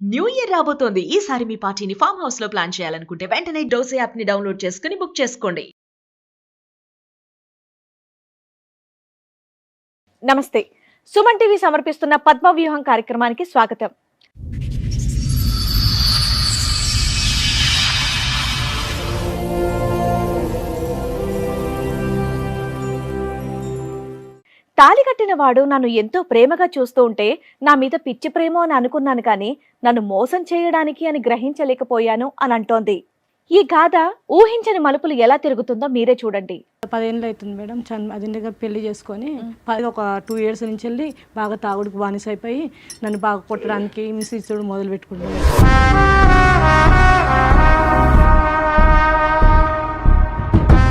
New year రాబోతోంది. ఈసారి మీ పార్టీని ఫామ్ హౌస్ లో ప్లాన్ చేయాలనుకుంటే వెంటనే డోసే యాప్ ని డౌన్లోడ్ చేసుకుని బుక్ చేసుకోండి. నమస్తే. సుమన్ టీవీ సమర్పిస్తున్న పద్మవ్యూహం కార్యక్రమానికి స్వాగతం. తాళి కట్టిన వాడు నన్ను ఎంతో ప్రేమగా చూస్తూ ఉంటే నా మీద పిచ్చి ప్రేమో అని అనుకున్నాను, కానీ నన్ను మోసం చేయడానికి అని గ్రహించలేకపోయాను అని అంటోంది. ఈ గాథ ఊహించని మలుపులు ఎలా తిరుగుతుందో మీరే చూడండి. 10 ఏళ్ళు అవుతుంది మేడం. అదిండగా పెళ్లి చేసుకొని ఒక 2 years నుంచి వెళ్ళి బాగా తాగుడుకు బానిస అయిపోయి నన్ను బాగా కొట్టడానికి హింసించడం మొదలు పెట్టుకుంటాను.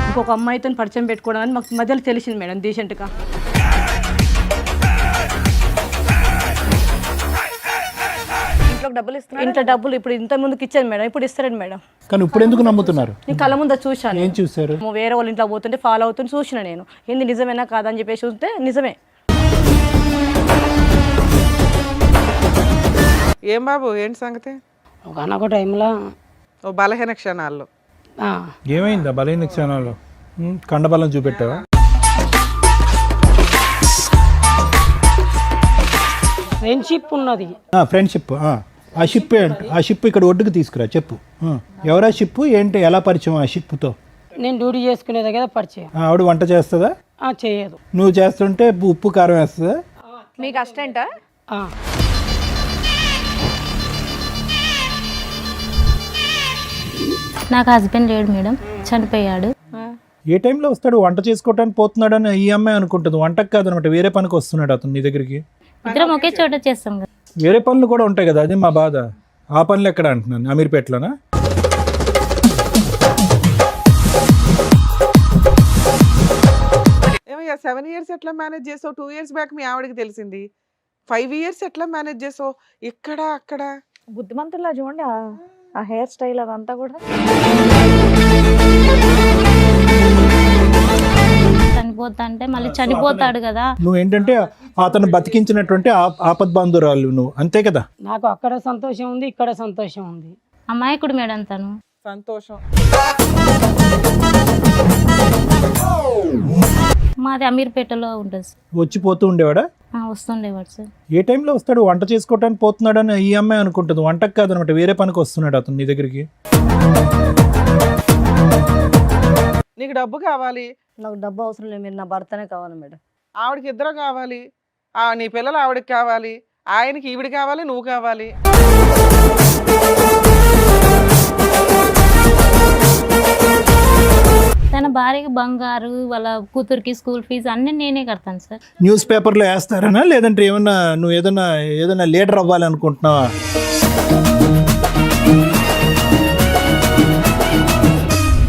ఇంకొక అమ్మాయితో పరిచయం పెట్టుకోవడం అని మాకు మధ్యలో తెలిసింది మేడం డీసెంట్గా. ఇంట్లో డబ్బులు ఇప్పుడు ఇంత ముందుకు ఇచ్చాను మేడం, ఇప్పుడు ఇస్తారండి మేడం. కానీ ఇప్పుడు ఎందుకు నమ్ముతున్నారు? నేను కళ్ళ ముందు చూశాను. ఏం చూసారు? వేరే వాళ్ళ ఇంట్లో పోతుంటే ఫాలో అవుతుంటే చూసిన నేను. ఏంది నిజమేనా కాదని చెప్పేసి చూస్తే నిజమే. ఏం బాబు ఏంటి సంగతి? ఒకనొక టైంలో ఓ బలహీన క్షణాల్లో ఏమైందా? బలహీన క్షణాల్లో కండబలం చూపెట్టావా? ఫ్రెండ్షిప్ ఉన్నది. ఫ్రెండ్షిప్. ఆ షిప్ ఏంటి? ఆ షిప్ ఇక్కడ ఒడ్డుకు తీసుకురా, చెప్పు. ఎవరా షిప్ ఏంటి? ఎలా పరిచయం ఆ షిప్తో? నేను డ్యూటీ చేసుకునే దగ్గర పరిచయం. ఆవిడ వంట చేస్తుందా? చేయదు. నువ్వు చేస్తుంటే ఉప్పు కారం వేస్తుందా? మీకు అసిస్టెంటా? నాకు హస్బెండ్ లేడు మేడం, చనిపోయాడు. ఏ టైంలో వస్తాడు? వంట చేసుకోవటానికి పోతున్నాడు అని ఈ అమ్మాయి అనుకుంటుంది. వంటకు కాదనమాట, వేరే పనికి వస్తున్నాడు అతను నీ దగ్గరికి. ఇద్దరం ఒకే చోట చేస్తాం కదా. వేరే పనులు కూడా ఉంటాయి కదా, అది మా బాధ. ఆ పనులు ఎక్కడ అంటున్నాను? అమీర్పేటలోనా? ఏమయ్యా 7 years ఎట్లా మేనేజ్ చేసావు? 2 years బ్యాక్ మీ ఆవిడకి తెలిసింది. 5 years ఎట్లా మేనేజ్ చేసావు? ఇక్కడ అక్కడ బుద్ధిమంతుల్లా చూడండి, ఆ హెయిర్ స్టైల్ అదంతా కూడా. చనిపోతా అంటే మళ్ళీ చనిపోతాడు కదా. నువ్వేంటంటే అతను బతికించినటువంటి ఆపద్ బంధురాలు నువ్వు, అంతే కదా? నాకు అక్కడ సంతోషం ఉంది, ఇక్కడ సంతోషం ఉంది. అమాయకుడు మేడం తను. సంతోషం. మాది అమీర్పేటలో ఉంటుంది సార్. వచ్చిపోతూ ఉండేవాడా? వస్తుండేవాడు సార్. ఏ టైంలో వస్తాడు? వంట చేసుకోవటానికి పోతున్నాడు అని ఈ అమ్మాయి అనుకుంటుంది. వంటకు కాదనమాట, వేరే పనికి వస్తున్నాడు అతను నీ దగ్గరికి. నీకు డబ్బు కావాలి? నాకు డబ్బు అవసరం లేదు, మీరు నా భర్తనే కావాలి మేడం. ఆవిడకి ఇద్దరు కావాలి. నీ పిల్లలు ఆవిడకి కావాలి, ఆయనకి ఈవిడ కావాలి, నువ్వు కావాలి. తన భార్యకి బంగారు, వాళ్ళ కూతురికి స్కూల్ ఫీజు అన్ని నేనే కడతాను సార్. న్యూస్ పేపర్లో వేస్తారనా, లేదంటే ఏమన్నా నువ్వు ఏదైనా లీడర్ అవ్వాలనుకుంటున్నావా?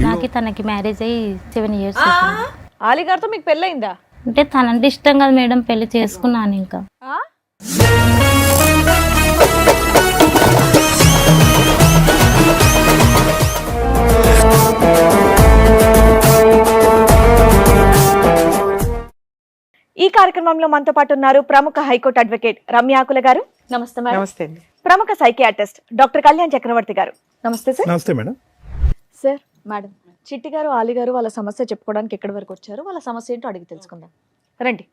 నాకు తనకి మ్యారేజ్ అయ్యి 7 years. ఆలిగారితో మీకు పెళ్ళయిందా? అంటే తనంటే ఇష్టం కదా మేడం, పెళ్లి చేసుకున్నాను. ఇంకా ఈ కార్యక్రమంలో మనతో పాటు ఉన్నారు ప్రముఖ హైకోర్టు అడ్వకేట్ రమ్యాకుల గారు. నమస్తే మేడం. నమస్తే అండి. ప్రముఖ సైకియాట్రిస్ట్ డాక్టర్ కళ్యాణ్ చక్రవర్తి గారు. నమస్తే సార్. నమస్తే మేడం. సార్, మేడం, చిట్టి గారు, ఆలి గారు వాళ్ళ సమస్య చెప్పుకోవడానికి ఎక్కడి వరకు వచ్చారు, వాళ్ళ సమస్య ఏంటో అడిగి తెలుసుకుందాం. రండి.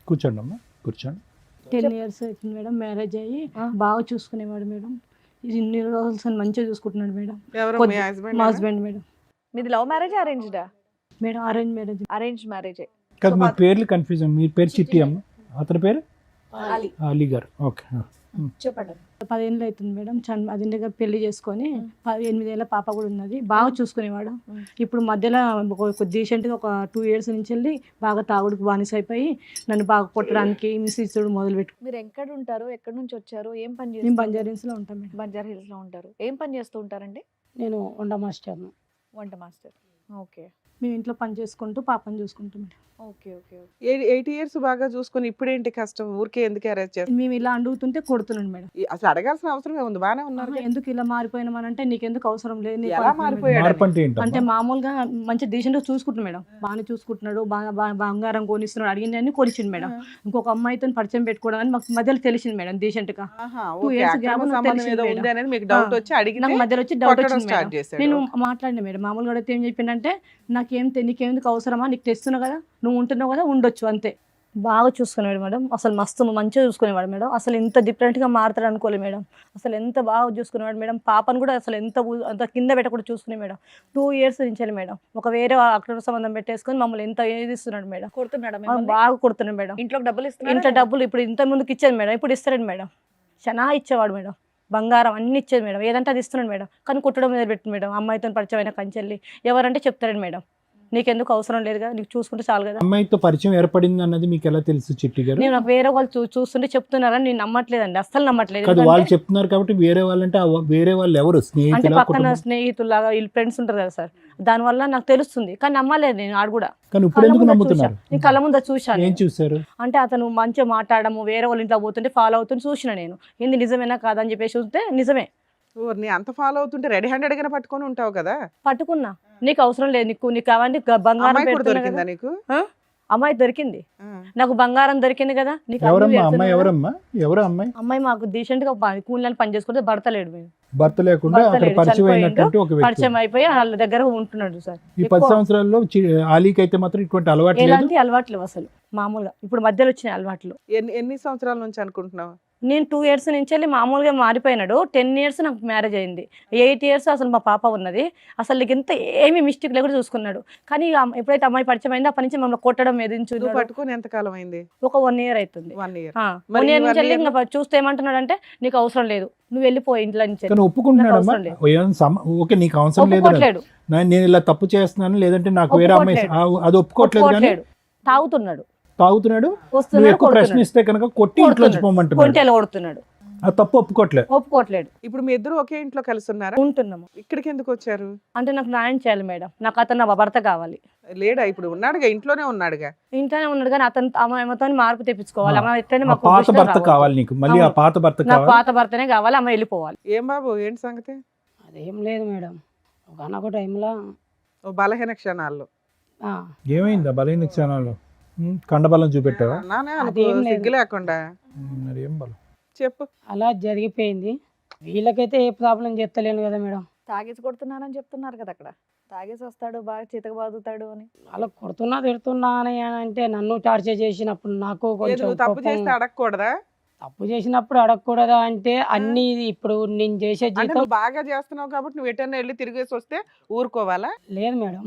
కూర్చోండి అమ్మా, కూర్చోండి. 10 years అవుతుంది మేడం. మ్యారేజ్ అయ్యి బాగా చూసుకునేవాడు మేడం. ఇన్ని రోజులు మంచిగా చూసుకుంటున్నాడు మేడం. ఎవరు? మీ హస్బెండ్? మా హస్బెండ్ మేడం. మీది లవ్ మ్యారేజ్ అరేంజ్డా? Madam arrange marriage. Arrange marriage. కాదు, మీ పేర్లు కన్ఫ్యూజన్. మీ పేరు చిట్టి అమ్మ, అతని పేరు అలీ గారు. ఓకే, చెప్పండి. 10 ఏళ్ళు అవుతుంది మేడం. అదిండగా పెళ్లి చేసుకొని 8 ఏళ్ళ పాప కూడా ఉన్నది. బాగా చూసుకునేవాడు. ఇప్పుడు మధ్యలో డీసెంట్గా ఒక 2 years నుంచి వెళ్ళి బాగా తాగుడుకు బానిస అయిపోయి నన్ను బాగా కొట్టడానికి హింసించడం మొదలు పెట్టుకు. మీరు ఎక్కడ ఉంటారు? ఎక్కడి నుంచి వచ్చారు? ఏం పని నేను చేస్తారు? బంజారా హిల్స్లో ఉంటాను మేడం. బంజారా హిల్స్ లో ఉంటారు. ఏం పని చేస్తూ ఉంటారండి? నేను వంట మాస్టర్ను. వంట మాస్టర్. ఓకే మేము ఇంట్లో పని చేసుకుంటూ పాపని చూసుకుంటాం మేడం. ఓకే ఓకే 8 ఇయర్స్ బాగా చూసుకుని ఇప్పుడేంటి కష్టం? ఊరికే ఎందుకు అరెస్ట్ చేస్తారు? మేము ఇలా అడుగుతుంటే కొడుతున్నాడు మేడం. అసలు అడగాల్సిన అవసరం ఏముంది? బానే ఉన్నారు కదా. ఎందుకు ఇలా మారిపోయినామనంటే నీకెందుకు అవసరం లేదు, నీకు ఎలా అనుకున్నాను మారిపోయాడు? మార్పు అంటే ఏంటమ్మా? అంటే మామూలుగా మంచి డీసెంట్గా చూసుకుంటున్నాడు మేడం. బాగానే చూసుకుంటున్నాడు, బంగారం కొనిస్తున్నాడు, అడిగింది కొనిచ్చిండు మేడం. ఇంకొక అమ్మాయితో పరిచయం పెట్టుకోవడం అని మాకు మధ్యలో తెలిసింది మేడం డీసెంట్గా. ఆహా, 2 ఓకే. years అక్రమ gap నాకు సంబంధం తెలిసింది ఏదో మేడం. ఉంది అనేది మీకు డౌట్ వచ్చి అడిగితే నాకు మధ్యలో వచ్చి డౌట్ కొట్టడం వచ్చింది స్టార్ట్ మేడం. చేశాడు. నేను మాట్లాడిన మేడం మామూలుగా అడిగితే ఏం చెప్పిండంటే నీకేందుకు అవసరమా, నీకు తెస్తున్నావు కదా, నువ్వు ఉంటున్నావు కదా, ఉండొచ్చు అంతే. బాగా చూసుకునేవాడు మేడం, అసలు మస్తు మంచిగా చూసుకునేవాడు మేడం. అసలు ఇంత డిఫరెంట్గా మారుతాడు అనుకోలేదు మేడం. అసలు ఎంత బాగా చూసుకునేవాడు మేడం. పాపను కూడా అసలు అంత కింద పెట్టకుండా చూసుకునే మేడం. 2 years నుంచి మేడం ఒక వేరే అక్రమ సంబంధం పెట్టేసుకొని మమ్మల్ని ఎంత ఏది ఇస్తున్నాడు మేడం. కొడుతున్నాడు బాగా కొడుతున్నాడు మేడం. ఇంట్లోకి డబ్బులు ఇస్తున్నా ఇంట్లో డబ్బులు ఇప్పుడు ఇంత ముందుకు ఇచ్చేది మేడం, ఇప్పుడు ఇస్తాడు మేడం. చాలా ఇచ్చేవాడు మేడం, బంగారం అన్ని ఇచ్చేది మేడం, ఏదంటే అది ఇస్తున్నాడు మేడం. కానీ కుట్టడం మీద పెట్టింది మేడం. అమ్మాయితో పరిచయం అయిన కంచెల్లి ఎవరంటే చెప్తాడు మేడం, నీకెందుకు అవసరం లేదు కదా, నీకు చూసుకుంటే చాలు కదా. అమ్మాయితో పరిచయం ఏర్పడింది అన్నది మీకు ఎలా తెలుసు చిట్టి గారు? నేను నాకు వేరే వాళ్ళు చూస్తుంటే చెప్తున్నారని నేను నమ్మట్లేదండి, అస్సలు నమ్మట్లేదు. కాదు, వాళ్ళు ఎందుకంటే చెప్తున్నారు కాబట్టి వేరే వాళ్ళంటే వేరే వాళ్ళు ఎవరు? అంటే స్నేహితులా, పక్కన కుటుంబం? స్నేహితులాగా వీళ్ళు ఫ్రెండ్స్ ఉంటారు కదా సార్, దానివల్ల నాకు తెలుస్తుంది. కానీ నమ్మలేదు నేను ఆడు కూడా. కానీ ఇప్పుడు ఎందుకు నమ్ముతున్నారు? నేను కళ్ళ ముందు చూశాను. ఏం చూసారు? అంటే అతను మంచిగా మాట్లాడము, వేరే వాళ్ళ ఇంట్లో పోతుంటే ఫాలో అవుతుంటే చూసిన నేను. ఏంది నిజమేనా కాదని చెప్పేసి చూస్తే నిజమే. నీ అంత ఫాలో అవుతుంటే రెడీ హ్యాండెడ్ గానే పట్టుకొని ఉంటావు కదా. పట్టుకున్నా, నీకు అవసరం లేదు, నీకు అవన్నీ బంగారం అమ్మాయి కూడా పెడుతున్నా దొరికిందా కదా. నీకు? అమ్మాయి దొరికింది, ఆ. నాకు బంగారం దొరికింది కదా. నీకు అన్ని ఎవరమ్మా పెడుతున్నా అమ్మాయి? కదా. ఎవరమ్మా? ఎవరు అమ్మాయి? అమ్మాయి మాకు డీసెంట్ గా కూలీలను పని చేసుకుంటే భర్త లేడు మేము. భర్త లేకుండా భర్త అక్కడ లేడు, పరిచయం చనిపోయిండు. అయినటువంటి ఒక వ్యక్తి. పరిచయం అయిపోయి వాళ్ళ దగ్గర ఉంటున్నాడు సార్. ఈ 10 సంవత్సరాల్లో ఆలీకి అయితే మాత్రం ఇటువంటి అలవాటు లేదు. ఎలాంటి అలవాట్లు లేవు అసలు, మామూలుగా ఇప్పుడు మధ్యలో వచ్చిన అలవాట్లు. ఎన్ని సంవత్సరాల నుంచి అనుకుంటున్నావు? నేను 2 years నుంచి వెళ్ళి మామూలుగా మారిపోయినాడు. 10 years నాకు మ్యారేజ్ అయింది. 8 years అసలు మా పాప ఉన్నది. అసలు నీకు ఎంత ఏమీ మిస్టేక్ లేకుండా చూసుకున్నాడు. కానీ ఎప్పుడైతే అమ్మాయి పరిచయం అయిందో అప్పటి నుంచి మమ్మల్ని కొట్టడం నువ్వు ఎదించు. పట్టుకొని ఎంత కాలం అయింది? ఒక 1 year అవుతుంది. 1 year. 1 year నుంచి వెళ్ళి ఇంకా చూస్తే ఏమంటున్నాడు అంటే నీకు అవసరం లేదు, నువ్వు వెళ్ళిపో ఇంట్లో నుంచి. కానీ ఒప్పుకుంటున్నాడమ్మా? అవసరం ఓకే, నీకు అవసరం లేదు, ఒప్పుకోవట్లేడు, నేను ఇలా తప్పు చేస్తున్నాను లేదంటే నాకు వేరే అమ్మాయి అది ఒప్పుకోవట్లేదు. కానీ ఒప్పుకోవట్లేడు, తాగుతున్నాడు, తాగుతున్నాడు. నువ్వు వస్తున్నాడు, ఎక్కువ ప్రశ్నిస్తే కనుక కొట్టి ఇంట్లోంచి పోమంటున్నాడు. కొంటెలు కొడుతున్నాడు, ఆ తప్పు ఒప్పుకోవట్లేదు. ఒప్పుకోవట్లేడు. ఇప్పుడు మీ ఇద్దరు ఒకే ఇంట్లో కలిసి ఉన్నారా? ఉంటున్నాము. ఇక్కడికి ఎందుకు వచ్చారు? అంటే నాకు న్యాయం చేయాలి మేడం, నాకు అతను నా భర్త కావాలి. లేడా? ఇప్పుడు ఉన్నాడుగా, ఇంట్లోనే ఉన్నాడుగా. ఇంట్లోనే ఉన్నాడు కానీ అతను అమ్మాయితో మార్పు తెప్పించుకోవాలి. అమ్మాయి ఎట్లయినా ఆ మాకు పాత దృష్టిలో భర్త రావద్దు. కావాలి నీకు, మళ్ళీ ఆ అవును. పాత భర్త నాకు కావాలి. పాత భర్తనే కావాలి, అమ్మాయి వెళ్ళిపోవాలి. ఏం బాబు, ఏంటి సంగతి? అదేం లేదు మేడం, ఒకనొక టైంలో ఓ బలహీన క్షణాల్లో ఏమైందా బలహీన క్షణాల్లో? కండబలం చూపెట్టావా? నానే అనుకో, అదేం లేదు. సిగ్గు లేకుండా మరి ఏం బలం? చెప్పు. అలా జరిగిపోయింది. వీళ్ళకైతే ఏ ప్రాబ్లం చెప్తలేను కదా మేడం. తాగేసి కొడుతున్నారని చెప్తున్నారు కదా అక్కడ. తాగేసి వస్తాడు, బాగా చితకబాదుతాడు అని. అలా కొడుతున్నా తిడుతున్నా అని అంటే నన్ను టార్చర్ చేసినప్పుడు నాకు ఏది కొంచెం నువ్వు తప్పు కోపం. చేస్తే అడగకూడదా? తప్పు చేసినప్పుడు అడగకూడదా అంటే అన్ని ఇప్పుడు నేను చేసే అంటే జీతం నువ్వు బాగా చేస్తున్నావు కాబట్టి నువ్వు ఎటన్నా వెళ్ళి తిరిగేసి వస్తే ఊరుకోవాలా? లేదు మేడం.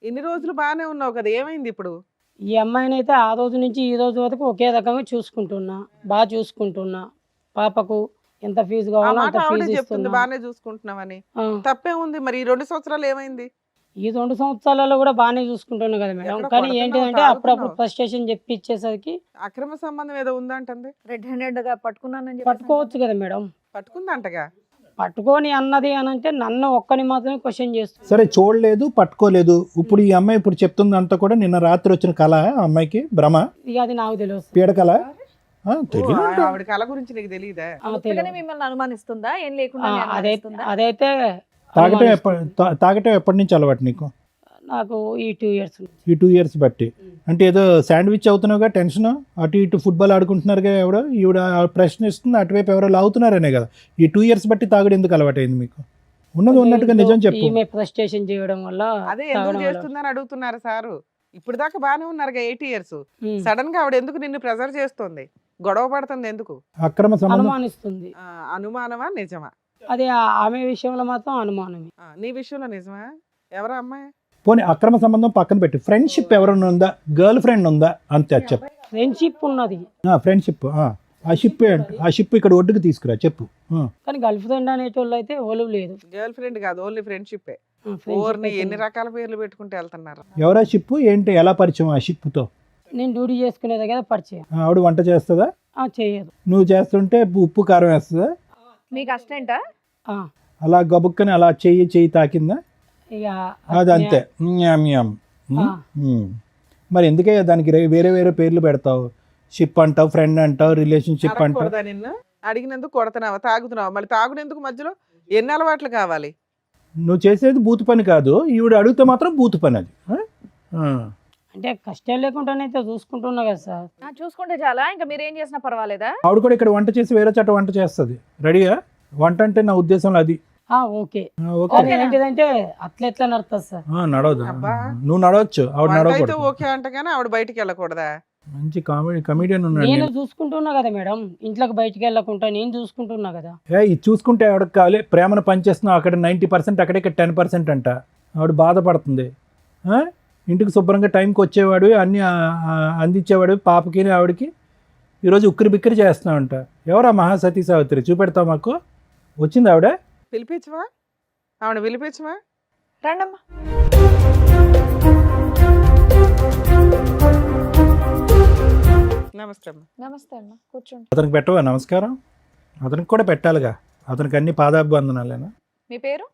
ఇన్ని రోజులు బాగానే ఉన్నావు కదా, ఏమైంది ఇప్పుడు? ఈ అమ్మాయిని అయితే ఆ రోజు నుంచి ఈ రోజు వరకు ఒకే రకంగా చూసుకుంటున్నా, బాగా చూసుకుంటున్నా. పాపకు ఎంత ఫీజు ఆ కావాలో మాట అంత ఆవిడే ఫీజు చెప్తుంది, ఇస్తున్నా. బాగానే చూసుకుంటున్నావని. ఆ, తప్పే ఉంది. మరి ఈ 2 సంవత్సరాలు ఏమైంది? ఈ 2 సంవత్సరాలలో కూడా బాగానే చూసుకుంటున్నా కదా మేడం. ఎక్కడ కానీ కొడుతున్నావు, ఏంటిదంటే అప్పుడప్పుడు తాగుతున్నావు? ఫ్రస్ట్రేషన్ చెప్పి ఇచ్చేసరికి అక్రమ సంబంధం ఏదో ఉందంటుంది. రెడ్ హ్యాండెడ్ గా పట్టుకున్నానని చెప్పి పట్టుకోవచ్చు కదా మేడం. పట్టుకుందంటగా. పట్టుకొని అన్నది అని అంటే నన్ను ఒక్కని మాత్రమే క్వశ్చన్ చేస్తుంది. సరే, చూడలేదు, పట్టుకోలేదు. ఇప్పుడు ఈ అమ్మాయి ఇప్పుడు చెప్తుందంతా కూడా నిన్న రాత్రి వచ్చిన కళ, ఆ అమ్మాయికి భ్రమ, ఇక అది నాకు తెలియదు. పీడకల. ఓ, తెలియదు. ఆవిడ కళ గురించి నీకు తెలియదా? ఉత్తగానే మిమ్మల్ని అనుమానిస్తుందా? ఏం లేకుండా అదైతే తాగటం తాగటం ఎప్పటి నుంచి అలవాటు నీకు? నాకు ఈ 2 years ఈ 2 years బట్టి. అంటే ఏదో శాండ్విచ్ అవుతున్నావుగా, టెన్షన్, అటు ఇటు ఫుట్బాల్ ఆడుకుంటున్నారుగా, ఎవడో ఈవిడ ప్రశ్న ఇస్తుంది, అటువైపు ఎవరో లాగుతున్నారనే కదా. ఈ 2 years బట్టి తాగడం ఎందుకు అలవాటైంది మీకు? ఉన్నది ఉన్నట్టుగా నిజం చెప్పు. ఈమె ఫ్రస్ట్రేషన్ చేయడం వల్ల అదే ఎందుకు తాగడం వల్ల. చేస్తుందని అడుగుతున్నారు సారు. ఇప్పుడు దాకా బాగానే ఉన్నారుగా 8 years. ఉమ్, సడన్ గా ఆవిడ ఎందుకు నిన్ను ప్రెజర్ చేస్తుంది, గొడవ పడుతుంది ఎందుకు? అక్రమ సంబంధం. అనుమానిస్తుంది. అనుమానమా నిజమా? అదే ఆమె విషయంలో మాత్రం అనుమానమే. నీ విషయంలో నిజమా? ఎవరా అమ్మాయి? పోనీ అక్రమ సంబంధం పక్కన పెట్టి ఫ్రెండ్షిప్ ఎవరైనా ఉందా? గర్ల్ ఫ్రెండ్ ఉందా? అంతే చెప్పు. ఫ్రెండ్షిప్ ఉన్నది ఫ్రెండ్షిప్. ఆ షిప్ ఇక్కడ ఒడ్డుకు తీసుకురా చెప్పు. కానీ గర్ల్ ఫ్రెండ్ అనేటోళ్ళు అయితే ఓలు లేదు. గర్ల్ ఫ్రెండ్ కాదు, ఓన్లీ ఫ్రెండ్షిప్. Friendship ఓర్ని అయితే ఎన్ని రకాల పేర్లు పెట్టుకుంటూ వెళ్తున్నారు. ఎవరా షిప్? ఏంటి, ఎలా పరిచయం ఆ షిప్తో? నేను డ్యూటీ చేసుకునే దగ్గర పరిచయం. ఆవిడ వంట చేస్తుందా? చేయదు. నువ్వు చేస్తుంటే ఉప్పు కారం వేస్తుందా? మీకు అసిస్టెంటా? ఆ, అలా గబుక్కని అలా చెయ్యి తాకిందా? ఇక అది అంతే మ్యామ్ మ్యామ్. ఆ. మరి ఎందుకే దానికి వేరే వేరే పేర్లు పెడతావు? షిప్ అంటావు, ఫ్రెండ్ అంటావు, రిలేషన్షిప్ అంటావు. అడగకూడదా నిన్ను? అడిగినందుకు కొడుతున్నావా, తాగుతున్నావా? మళ్ళీ తాగునేందుకు మధ్యలో ఎన్ని అలవాట్లు కావాలి? నువ్వు చేసేది బూతు పని కాదు, ఈవిడ అడిగితే మాత్రం బూతు పని అది. అంటే కష్టం లేకుండానైతే చూసుకుంటున్నా కదా సార్. చూసుకుంటే చాలా, ఇంకా మీరు ఏం చేసినా పర్వాలేదా? ఆవిడ కూడా ఇక్కడ వంట చేసి వేరే చోట వంట చేస్తుంది. రెడీగా వంట అంటే నా ఉద్దేశంలో అది. ఓకే. ఓకే కానీ ఏంటిదంటే అట్లా ఎట్లా నడుస్తుంది సార్? నడవదు. అబ్బా. నువ్వు నడవచ్చు, ఆవిడ వంట అయితే నడవకూడదు. ఓకే అంట కానీ ఆవిడ బయటికి వెళ్ళకూడదా? మంచి కమెడియన్ ఉన్నాడు. నేను చూసుకుంటున్నా కదా మేడం, ఇంట్లోకి బయటికి వెళ్ళకుండా నేను చూసుకుంటున్నా కదా. ఇది చూసుకుంటే ఆవిడకి కావాలి, ప్రేమను పనిచేస్తున్నావు అక్కడ 90%, అక్కడే ఇక్కడ 10% అంట. ఆవిడ బాధపడుతుంది. ఇంటికి శుభ్రంగా టైంకి వచ్చేవాడు, అన్నీ అందించేవాడు పాపకి ఆవిడకి. ఈరోజు ఉక్కిరి బిక్కిరి చేస్తున్నావంట. ఎవరా మహాసతీ సావిత్రి? చూపెడతావు మాకు? వచ్చింది ఆవిడ? పిలిపించవా? ఆవిడ పిలిపించవా? రండమ్మా. నమస్తే అమ్మ. నమస్తే అమ్మా, కూర్చోండి. అతనికి పెట్టవా నమస్కారం? అతనికి కూడా పెట్టాలిగా, అతనికి అన్ని పాదాభివందనాలేనా? మీ పేరు?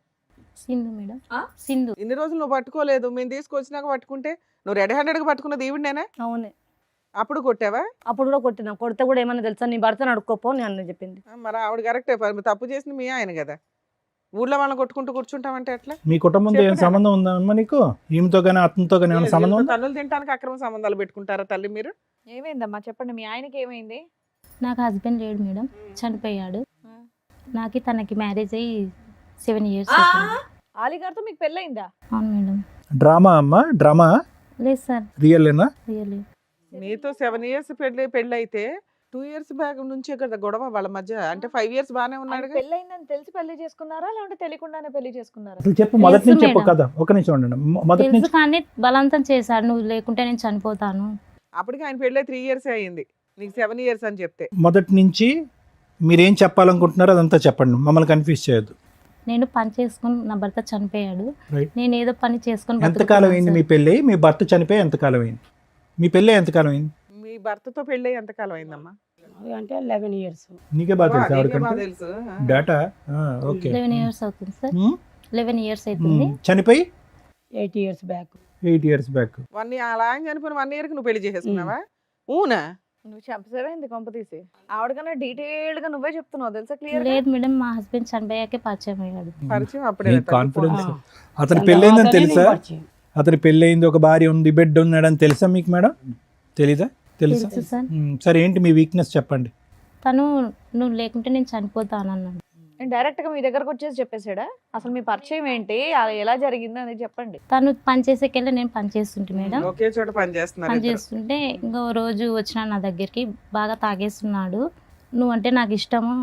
సింధు మేడం. ఆ? సింధు. ఇన్ని రోజులు నువ్వు పట్టుకోలేదు, మేము తీసుకొచ్చినాక పట్టుకుంటే నువ్వు రెడీ హ్యాండెడ్గా పట్టుకున్నది ఈవిడనేనా? అవునే, అప్పుడు కొట్టావా? అప్పుడు కూడా కొట్టినా. కొడితే కూడా ఏమన్నా తెలుసా, నీ భర్తను అడుక్కోపో అని అన్న చెప్పింది. మరి ఆవిడ కరెక్టే, తప్పు చేసింది మీ ఆయన కదా. ఊళ్ళో వాళ్ళని కొట్టుకుంటూ కూర్చుంటామంటే ఎట్లా? మీ కుటుంబంతో ఏం సంబంధం ఉందమ్మా నీకు? ఈమెతో కానీ అతనితో కానీ ఏమైనా సంబంధం ఉందా? తల్లులు తినడానికి అక్రమ సంబంధాలు పెట్టుకుంటారా తల్లి మీరు? ఏమైందమ్మా చెప్పండి, మీ ఆయనకి ఏమైంది? నాకు హస్బెండ్ లేడు మేడం, చనిపోయాడు. నాకు తనకి మ్యారేజ్ అయ్యి 7 years అవుతుంది. ఆలిగారితో మీకు పెళ్ళయిందా? అవును మేడం. డ్రామా అమ్మా, డ్రామా? లేదు సార్, రియల్లేనా? రియల్లీ. నీతో 7 years పెళ్ళి అయితే 2 years బ్యాక్ నుంచే కదా గొడవ వాళ్ళ మధ్య. అంటే 5 years బానే ఉన్నాడు. పెళ్ళయిందని తెలిసి పెళ్లి చేసుకున్నారా, లేదంటే తెలియకుండానే పెళ్లి చేసుకున్నారా? అసలు చెప్పు, మొదటి నుంచి తెలుసు చెప్పు మేడం. కదా. ఒక నిమిషం ఉండండి. మొదటి తెలుసు నుంచి కానీ బలవంతం చేశాడు, నువ్వు లేకుంటే నేను చనిపోతాను. అప్పటికి ఆయన పెళ్ళి 3 years అయ్యింది, నీకు 7 years అని చెప్తే. మొదటి నుంచి మీరేం చెప్పాలనుకుంటున్నారో అదంతా చెప్పండి, మమ్మల్ని కన్ఫ్యూజ్ చేయొద్దు. నేను పని చేసుకుని, నా భర్త చనిపోయాడు, Right. నేను ఏదో పని చేసుకుని ఎంతకాలం అయింది మీ బతుకుతున్నాను పెళ్ళి? మీ భర్త చనిపోయి ఎంతకాలం అయింది? మీ పెళ్ళి ఎంతకాలం అయింది? మీ భర్తతో పెళ్ళి ఎంతకాలం అయిందమ్మా? అది అంటే 11 years. నీకే బాగా తెలుసు నీకే బాగా ఆవిడకంటే తెలుసు. డేటా. ఓకే. 11 years అవుతుంది సార్. 11 years అవుతుంది. చనిపోయి 8 years బ్యాక్. 8 years back. అలా ఆయన చనిపోయిన 1 year కి నువ్వు పెళ్లి చేసేసుకున్నావా? ఊనా? నువ్వు చెప్పసేమైంది కొంప తీసి? ఆవిడకన్నా డీటెయిల్డ్ గా నువ్వే చెప్తున్నావు తెలుసా, క్లియర్ గా? లేదు మేడం, మా హస్బెండ్ చనిపోయాకే పరిచయం అయ్యాడు. పరిచయం అప్పుడే ఈ కాన్ఫిడెన్స్. ఆ. అతని పెళ్ళయిందని తర్వాతనే తెలుసా? నేను పరిచయం. అతని పెళ్ళయింది, ఒక భార్య ఉంది, బిడ్డ ఉన్నాడని తెలుసా మీకు మేడం? తెలీదా? తెలుసా? తెలుసు సార్. సరే, ఏంటి మీ వీక్నెస్ చెప్పండి. తను నువ్వు లేకుంటే నేను చనిపోతాను అన్నాడు. డైరెక్ట్ గా మీ దగ్గరకు వచ్చేసి చెప్పేసాడా? అసలు మీ పరిచయం ఏంటి, అది ఎలా జరిగింది అనేది చెప్పండి. తను పని చేసేకెళ్ళి నేను పని చేస్తుంటే మేడం, ఒకే చోట పని చేస్తున్నారు పని ఇద్దరు. చేస్తుంటే ఇంకో రోజు వచ్చిన నా దగ్గరికి, బాగా తాగేస్తున్నాడు, నువ్వంటే నాకు ఇష్టము,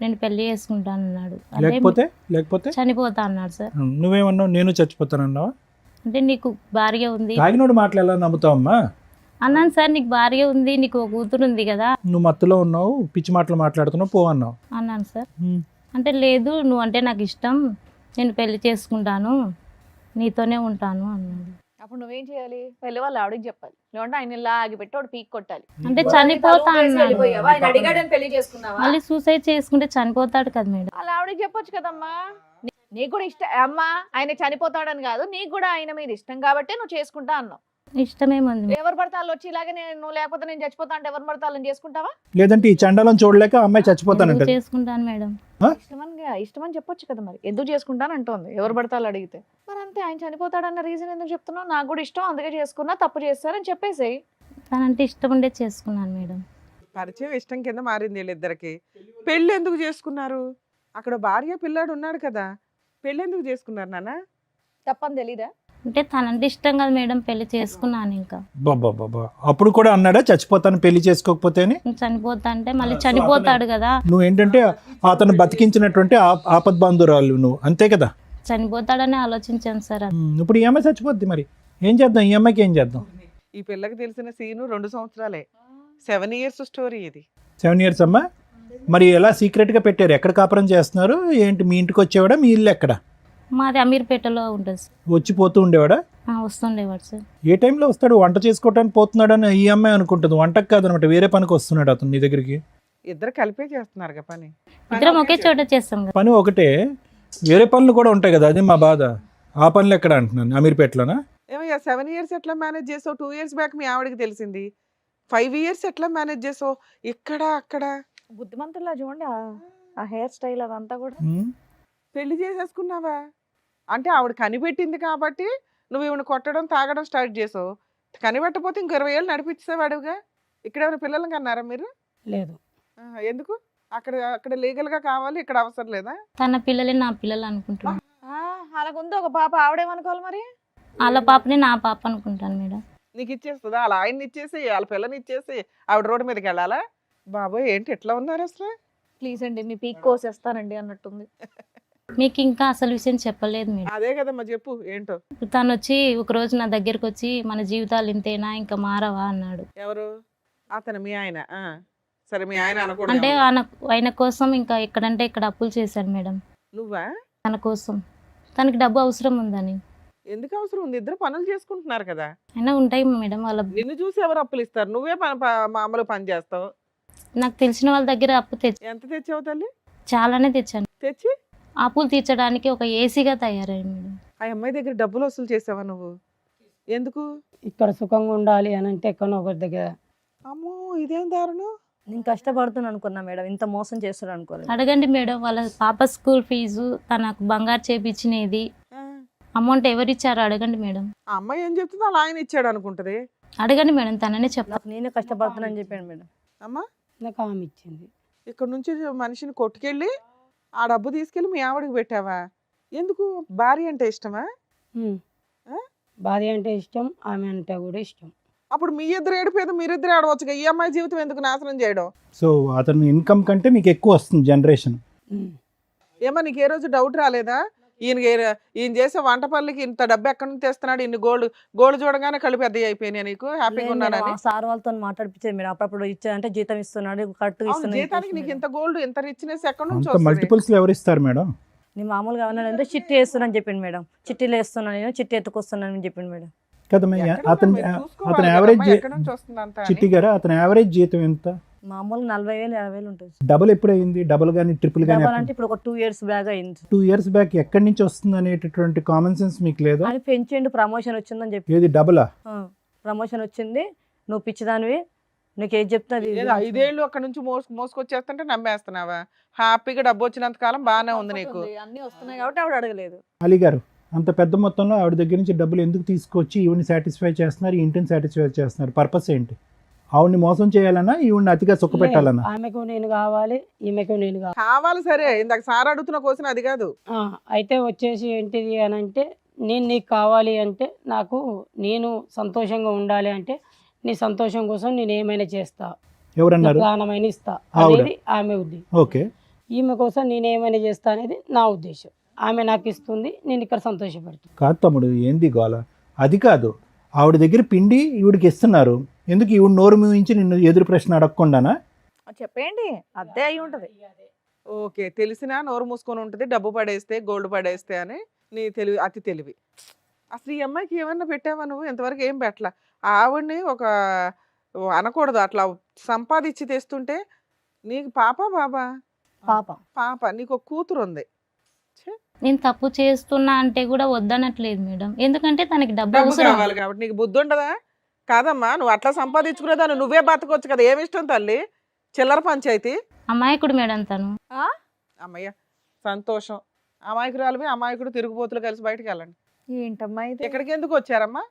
నేను పెళ్లి చేసుకుంటాను అన్నాడు. అంటే లేకపోతే చనిపోతా అన్నాడు సార్. నువ్వేమన్నావు? నేను చచ్చిపోతానన్నావా? అంటే నీకు భార్య ఉంది తాగినోడు మాటలు ఎలా నమ్ముతావమ్మా? అన్నాను సార్, నీకు భార్య ఉంది, నీకు ఒక కూతురు ఉంది కదా నువ్వు మత్తులో ఉన్నావు, పిచ్చి మాటలు మాట్లాడుతున్నావు, పో అన్నావు. అన్నాను సార్. అంటే లేదు, నువ్వు అంటే నాకు ఇష్టం, నేను పెళ్లి చేసుకుంటాను, నీతోనే ఉంటాను అన్నాడు. అప్పుడు నువ్వేం చేయాలి? వెళ్ళి వాళ్ళు ఆవిడకి చెప్పాలి, లేదంటే ఆయన ఇలా ఆగిపెట్టి వాడు పీక్ కొట్టాలి. అంటే చనిపోతా అన్నాడు. వెళ్ళిపోయావా? ఆయన అడిగాడని పెళ్లి చేసుకున్నావా? మళ్ళీ సూసైడ్ చేసుకుంటే చనిపోతాడు కదా మేడం. అలా ఆవిడకి చెప్పొచ్చు కదమ్మా. నీకు కూడా ఇష్టం అమ్మా, ఆయన చనిపోతాడని కాదు, నీకు కూడా ఆయన మీద ఇష్టం కాబట్టి నువ్వు చేసుకుంటా అన్నావు. ఇష్టమేముంది మేడం. ఎవరు పడితే వాళ్ళు వచ్చి ఇలాగే నువ్వు లేకపోతే నేను చచ్చిపోతా అంటే ఎవరు పడితే వాళ్ళని చేసుకుంటావా? లేదంటే ఈ చండాలం చూడలేక అమ్మాయి చచ్చిపోతానంట. ఎందుకు చేసుకుంటాను మేడం. ఇష్టమని చెప్పొచ్చు కదా, మరి ఎందుకు చేసుకుంటాను అంటోంది. ఎవరు పడితే వాళ్ళు అడిగితే మరి అంతే. ఆయన చనిపోతాడన్న రీజన్ ఎందుకు చెప్తున్నావు? నాకు కూడా ఇష్టం, అందుకే చేసుకున్నా, తప్పు చేస్తారని చెప్పేసి. తనంటే ఇష్టం ఉండే చేసుకున్నాను మేడం. పరిచయం ఇష్టం కింద మారింది వీళ్ళిద్దరికి. పెళ్ళి ఎందుకు చేసుకున్నారు? అక్కడ భార్య పిల్లాడు ఉన్నాడు కదా, పెళ్ళి ఎందుకు చేసుకున్నారు నాన్న? తప్పని తెలీదా? అంటే తనంటే ఇష్టం కదా మేడం, పెళ్లి చేసుకున్నాను. ఇంకా బాబా అప్పుడు కూడా అన్నాడా చచ్చిపోతాను పెళ్లి చేసుకోకపోతే అని? చనిపోతా అంటే మళ్ళీ చనిపోతాడు కదా. నువ్వు ఏంటంటే అతను బతికించినటువంటి ఆపద్బాంధురాలు నువ్వు, అంతే కదా? చనిపోతాడని ఆలోచించాను సార్. ఇప్పుడు ఈ అమ్మాయి చచ్చిపోద్ది, మరి ఏం చేద్దాం? ఈ అమ్మాయికి ఏం చేద్దాం? ఈ పిల్లకి తెలిసిన సీను 2 సంవత్సరాలే. 7 years స్టోరీ ఇది. 7 years అమ్మా. మరి ఎలా సీక్రెట్గా పెట్టారు? ఎక్కడ కాపురం చేస్తున్నారు ఏంటి? మీ ఇంటికి వచ్చేవాడా? మీ ఇల్లు ఎక్కడ? మాది అమీర్పేటలో ఉంటుంది సార్. వచ్చిపోతూ ఉండేవాడా? వస్తుండేవాడు సార్. ఏ టైంలో వస్తాడు? వంట చేసుకోవడానికి పోతున్నాడు అని ఈ అమ్మాయి అనుకుంటుంది. వంటకు కాదనమాట, వేరే పనికి వస్తున్నాడు అతను నీ దగ్గరికి. ఇద్దరు కలిపే చేస్తున్నారు కదా పని. ఇద్దరం ఒకే చోట చేస్తాం కదా. పని ఒకటే, వేరే పనులు కూడా ఉంటాయి కదా, అది మా బాధ. ఆ పనులు ఎక్కడ అంటున్నాను, అమీర్పేటలోనా? ఏమయ్యా 7 ఇయర్స్ ఎట్లా మేనేజ్ చేసావు? 2 ఇయర్స్ బ్యాక్ మీ ఆవిడకి తెలిసింది. 5 ఇయర్స్ ఎట్లా మేనేజ్ చేసావు? ఇక్కడ అక్కడ బుద్ధిమంతుల్లా చూడండి ఆ హెయిర్ స్టైల్ అదంతా కూడా. ఉమ్. పెళ్లి చేసేసుకున్నావా? అంటే ఆవిడ కనిపెట్టింది కాబట్టి నువ్వు ఈవిడ కొట్టడం తాగడం స్టార్ట్ చేసావు. కనిపెట్టకపోతే ఇంక 20 ఏళ్ళు నడిపించేవాడుగా. ఇక్కడ ఎవరైనా పిల్లలకి అన్నారా మీరు? లేదు. ఎందుకు? అక్కడ అక్కడ లీగల్ గా కావాలి, ఇక్కడ అవసరం లేదా? తన పిల్లలే నా పిల్లలు అనుకుంటున్నాను. అలాగుంది ఒక పాప, ఆవిడేమనుకోవాలి మరి? వాళ్ళ పాపని నా పాప అనుకుంటాను మేడం. నీకు ఇచ్చేస్తుందా? అలా ఆయన్ని ఇచ్చేసి వాళ్ళ పిల్లని ఇచ్చేసి ఆవిడ రోడ్డు మీదకి వెళ్ళాలా? బాబోయ్ ఏంటి ఎట్లా ఉన్నారు అసలు? ప్లీజ్ అండి మీ పీక్ కోసేస్తానండి అన్నట్టుంది. మీకు ఇంకా అసలు విషయం చెప్పలేదు మేడం. అదే కదమ్మా చెప్పు ఏంటో. తను వచ్చి ఒకరోజు నా దగ్గరికి వచ్చి మన జీవితాలు ఇంతేనా ఇంకా మారవా అన్నాడు. ఎవరు? అతను మీ ఆయన? సరే మీ ఆయన అనకూడదు. అంటే ఆయన కోసం ఇంకా ఎక్కడంటే ఇక్కడ అప్పులు చేశాడు మేడం. నువ్వా? తన కోసం, తనకి డబ్బు అవసరం ఉందని. ఎందుకు అవసరం ఉంది? ఇద్దరు పనులు చేసుకుంటున్నారు కదా. అయినా ఉంటాయి మేడం వాళ్ళ. నిన్ను చూసి ఎవరు అప్పులు ఇస్తారు? నువ్వే మామూలు పని చేస్తావు. నాకు తెలిసిన వాళ్ళ దగ్గర అప్పు ఎంత తెచ్చావు తల్లి? చాలానే తెచ్చాను. తెచ్చి అప్పులు తీర్చడానికి ఒక ఏసీగా తయారయ్యింది మేడం. ఆ అమ్మాయి దగ్గర డబ్బులు వసూలు చేసావా నువ్వు? ఎందుకు? ఇక్కడ సుఖంగా ఉండాలి అని అంటే ఎక్కడో ఒకరి దగ్గర. అమ్మో ఇదేం దారుణం. నేను కష్టపడుతున్నాను అనుకున్నా మేడం, ఇంత మోసం చేస్తాడు అనుకోలేదు. అడగండి మేడం, వాళ్ళ పాప స్కూల్ ఫీజు, తనకు బంగారు చేపించినది ఆ, అమౌంట్ ఎవరు ఇచ్చారో అడగండి మేడం. ఆ అమ్మాయి ఏం చెప్తుందో అలా ఆయన ఇచ్చాడు అనుకుంటది. అడగండి మేడం, తననే చెప్తా. నాకు నేనే కష్టపడుతున్నాను చెప్పాను మేడం. అమ్మా నాకు ఆమె ఇచ్చింది. ఇక్కడ నుంచి మనిషిని కొట్టుకెళ్ళి ఆ డబ్బు తీసుకెళ్ళి మీ ఆవిడకి పెట్టావా? ఎందుకు? భార్య అంటే ఇష్టమా? ఉమ్. ఆ? భార్య అంటే ఇష్టం, ఆమె అంటే కూడా ఇష్టం. అప్పుడు మీ ఇద్దరు ఏడిపోయేది మీరిద్దరు ఆడవచ్చుగా. ఈ అమ్మాయి జీవితం ఎందుకు నాశనం చేయడం? సో అతని ఇన్కమ్ కంటే మీకు ఎక్కువ వస్తుంది జనరేషన్. ఉమ్. ఏమో నీకు ఏ రోజు డౌట్ రాలేదా? ఈయన చేసే వంట పనులకి ఇంత డబ్బు ఎక్కడి నుంచి తెస్తున్నాడు? ఇన్ని గోల్డ్ చూడగానే కళ్ళు పెద్ద అయిపోయినాయి. నీకు హ్యాపీగా ఉన్నానని సార్ వాళ్ళతో మాట్లాడిపించేది మేడం. అప్పుడప్పుడు ఇచ్చారంటే జీతం ఇస్తున్నాడు, కట్టు అవును, ఇస్తున్నాడు. జీతానికి నీకు ఇంత గోల్డ్ ఇంత రిచ్నెస్ ఎక్కడి నుంచి అంత వస్తుంది? మల్టిపుల్స్ లో ఎవరు ఇస్తారు మేడం? నేను మామూలుగా ఉన్నానంటే చిట్టి వేస్తున్నాను చెప్పింది మేడం. చిట్టీలు వేస్తున్నాను, నేను చిట్టి ఎత్తుకొస్తున్నాను అని చెప్పింది మేడం. కదా ఎక్కడ అతని మీరు చూసుకోవాలి అతని కదా, యావరేజ్ అమ్మాయి ఎక్కడి నుంచి వస్తుంది అంతా అని. చిట్టి గారు అతని యావరేజ్ జీతం ఎంత? మామూలు 40,000 50,000 ఉంటుంది. డబుల్ ఎప్పుడు అయింది? డబుల్ కానీ ట్రిపుల్ కానీ? డబల్ అంటే ఇప్పుడు ఒక 2 years బ్యాగ్ అయింది. 2 years బ్యాక్ ఎక్కడి నుంచి వస్తుంది అనేటటువంటి కామన్ సెన్స్ మీకు లేదా? అని పెంచండి, ప్రమోషన్ వచ్చిందని చెప్పి. ఏది డబులా? ప్రమోషన్ వచ్చింది, నువ్వు పిచ్చిదానివి, నీకు ఏది చెప్తుంది. ఏదో 5 ఏళ్ళు అక్కడ నుంచి మోసుకొచ్చేస్తుంటే నమ్మేస్తున్నావా? హ్యాపీగా డబ్బు వచ్చినంత కాలం బాగానే ఉంది నీకు. అన్ని వస్తున్నాయి కాబట్టి ఆవిడ అడగలేదు. అలీ గారు అంత పెద్ద మొత్తంలో ఆవిడ దగ్గర నుంచి డబ్బులు ఎందుకు తీసుకొచ్చి ఈవిని సాటిస్ఫై చేస్తున్నారు, ఈ ఇంటిని సాటిస్ఫై చేస్తున్నారు? పర్పస్ ఏంటి? ఆవిడ్ని మోసం చేయాలన్నా, ఈవిడ్ని అతిగా సుఖ పెట్టాలన్నా? ఆమెకు నేను కావాలి, ఈమెకు నేను కావాలి. కావాలి సరే, ఇందాక సార్ అడుగుతున్న క్వశ్చన్ అది కాదు. అయితే వచ్చేసి ఏంటిది అని అంటే, నేను నీకు కావాలి అంటే, నేను సంతోషంగా ఉండాలి అంటే, నీ సంతోషం కోసం నేను ఏమైనా చేస్తా, ఎవరన్నారు? ప్రాణమైన ఇస్తా ఆవిడ. అనేది ఆమె ఉద్దేశం. ఓకే. ఈమె కోసం నేను ఏమైనా చేస్తా అనేది నా ఉద్దేశం. ఆమె నాకు ఇస్తుంది, నేను ఇక్కడ సంతోషపడుతుంది. కాదు తమ్ముడు, ఏంది గోల? అది కాదు, ఆవిడ దగ్గర పిండి ఈవిడికి ఇస్తున్నారు, ఎందుకు ఈవిడ నోరు మూయించి నిన్ను ఎదురు ప్రశ్న అడగకుండానా? చెప్పేయండి, అదే అయి ఉంటది. ఓకే, తెలిసినా నోరు మూసుకొని ఉంటుంది, డబ్బు పడేస్తే గోల్డ్ పడేస్తే అని. నీ తెలివి అతి తెలివి. అసలు ఈ అమ్మాయికి ఏమన్నా పెట్టావా నువ్వు? ఇంతవరకు ఏం పెట్టలా. ఆవిడ్ని ఒక అనకూడదు, అట్లా సంపాదించి తెస్తుంటే. నీకు పాప బాబా? పాప. పాప. నీకు ఒక కూతురు ఉంది. నేను తప్పు చేస్తున్నా అంటే కూడా వద్దనట్లేదు మేడం, ఎందుకంటే తనకి డబ్బు డబ్బు అవసరం. కావాలి కాబట్టి. నీకు బుద్ధి ఉండదా? కాదమ్మా, నువ్వు అట్లా సంపాదించుకునేదాన్ని నువ్వే బతకొచ్చు కదా. ఏమి ఇష్టం తల్లి? చిల్లర పంచాయతీ. అమాయకుడు మేడం తను. అమ్మయ్య సంతోషం. అమాయకురాలు అమాయకుడు తిరుగుబోతులు కలిసి బయటకు వెళ్ళండి. ఏంటమ్మా ఇది? ఎక్కడికి ఎందుకు వచ్చారమ్మా?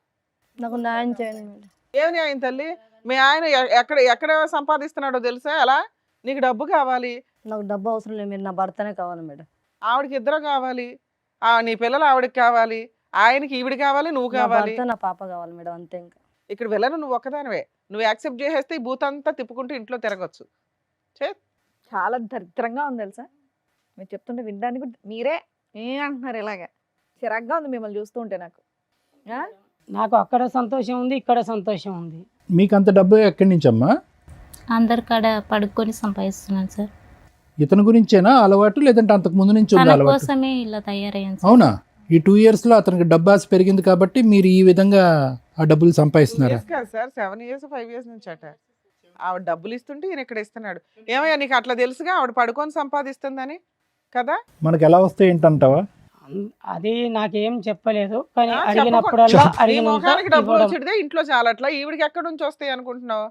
నాకు న్యాయం చేయండి మేడం. ఏమి న్యాయం తల్లి? మీ ఆయన ఎక్కడ సంపాదిస్తున్నాడో తెలుసా? ఎలా? నీకు డబ్బు కావాలి. నాకు డబ్బు అవసరం లేదు, మీరు నా భర్తనే కావాలి మేడం. ఆవిడకి ఇద్దరు కావాలి. నీ పిల్లలు ఆవిడకి కావాలి, ఆయనకి ఈవిడ కావాలి, నువ్వు నా కావాలి. భర్త నా పాప కావాలి మేడం, అంతే. ఇంకా ఇక్కడ వెళ్ళను నువ్వు ఒక్కదానివే. నువ్వు యాక్సెప్ట్ చేసేస్తే ఈ బూత్ అంతా తిప్పుకుంటూ ఇంట్లో తిరగచ్చు. చాలా దరిద్రంగా ఉంది తెలుసా. మీరు చెప్తుంటే వినడానికి కూడా మీరే అంటున్నారు ఇలాగా. చిరాగ్గా ఉంది మిమ్మల్ని చూస్తూ ఉంటే నాకు. నాకు అక్కడ సంతోషం ఉంది, ఇక్కడ సంతోషం ఉంది. మీకు అంత డబ్బు ఎక్కడి నుంచి అమ్మా? అందరి కాడ పడుకొని సంపాదిస్తున్నాను సార్. ఇతని గురించేనా అలవాటు, లేదంటే అంతకు ముందు నుంచి ఉంది తన అలవాటు? కోసమే ఇలా తయారయ్యాను సార్. అవునా? ఈ 2 years లో అతనికి డబ్బు ఆశ పెరిగింది కాబట్టి మీరు ఈ విధంగా ఆ డబ్బులు సంపాదిస్తున్నారా? కాదు సార్, 7 years 5 years నుంచి అట. ఆవిడ డబ్బులు ఇస్తుంటే ఈయన ఇక్కడ ఇస్తున్నాడు. ఏమయ్యా నీకు అట్లా తెలుసుగా ఆవిడ పడుకొని సంపాదిస్తుందని కదా? మనకు ఎలా వస్తాయి ఏంటంటావా? అది నాకేం చెప్పలేదు, కానీ ఆ, అడిగినప్పుడల్లా చెప్పకుండా నీ అడిగినంత ముఖానికి డబ్బులు ఇవ్వడం. వచ్చితే ఇంట్లో చాలట్లా, ఈవిడికి ఎక్కడి నుంచి వస్తాయి అనుకుంటున్నావు?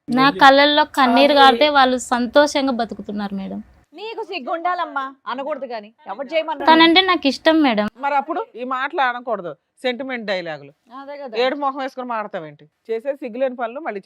నా కళ్ళల్లో కన్నీరు గారితే వాళ్ళు సంతోషంగా బతుకుతున్నారు మేడం. నీకు సిగ్గు ఉండాలమ్మా, అనకూడదు కానీ ఎవరు చేయమన్నా. తనంటే నాకు ఇష్టం మేడం. మరి అప్పుడు ఈ మాటలు అనకూడదు, సెంటిమెంట్ డైలాగులు. అదే కదా. ఏడు మొహం వేసుకొని మాడతావేంటి? చేసే సిగ్గులేని పనులు మళ్ళీ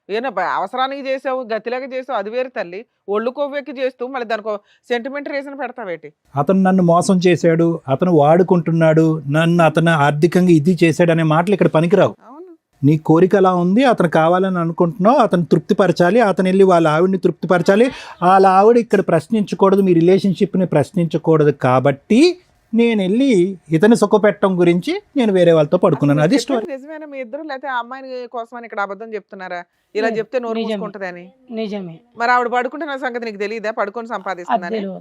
ఏనా అవసరానికి చేసావు, గతిలాగా చేసావు, అది వేరు తల్లి. ఒళ్ళు కొవ్వెక్కి చేస్తూ మళ్ళీ దానికి సెంటిమెంట్ రీజన్ పెడతావేంటి? అతను నన్ను మోసం చేశాడు, అతను వాడుకుంటున్నాడు, నన్ను అతను ఆర్థికంగా ఇది చేశాడు అనే మాటలు ఇక్కడ పనికిరావు. అవును. నీ కోరిక అలా ఉంది, అతను కావాలని అనుకుంటున్నావు, అతను తృప్తిపరచాలి, అతను వెళ్ళి వాళ్ళ ఆవిడని తృప్తిపరచాలి. వాళ్ళ ఆవిడ ఇక్కడ ప్రశ్నించకూడదు, మీ రిలేషన్షిప్ని ప్రశ్నించకూడదు. కాబట్టి నేను వెళ్ళి ఇతని సుఖపెట్టడం గురించి నేను వేరే వాళ్ళతో పడుకున్నాను. అది స్టోరీ. నిజమేనా మీ ఇద్దరు, లేకపోతే ఆ అమ్మాయిని కోసమని ఇక్కడ అబద్ధం చెప్తున్నారా? ఇలా లేదు, చెప్తే నోరు నిజమే. మూసుకుంటదని. నిజమే. మరి ఆవిడ పడుకుంటున్న సంగతి నీకు తెలియదా? పడుకొని అది సంపాదిస్తుందని. తెలియదు.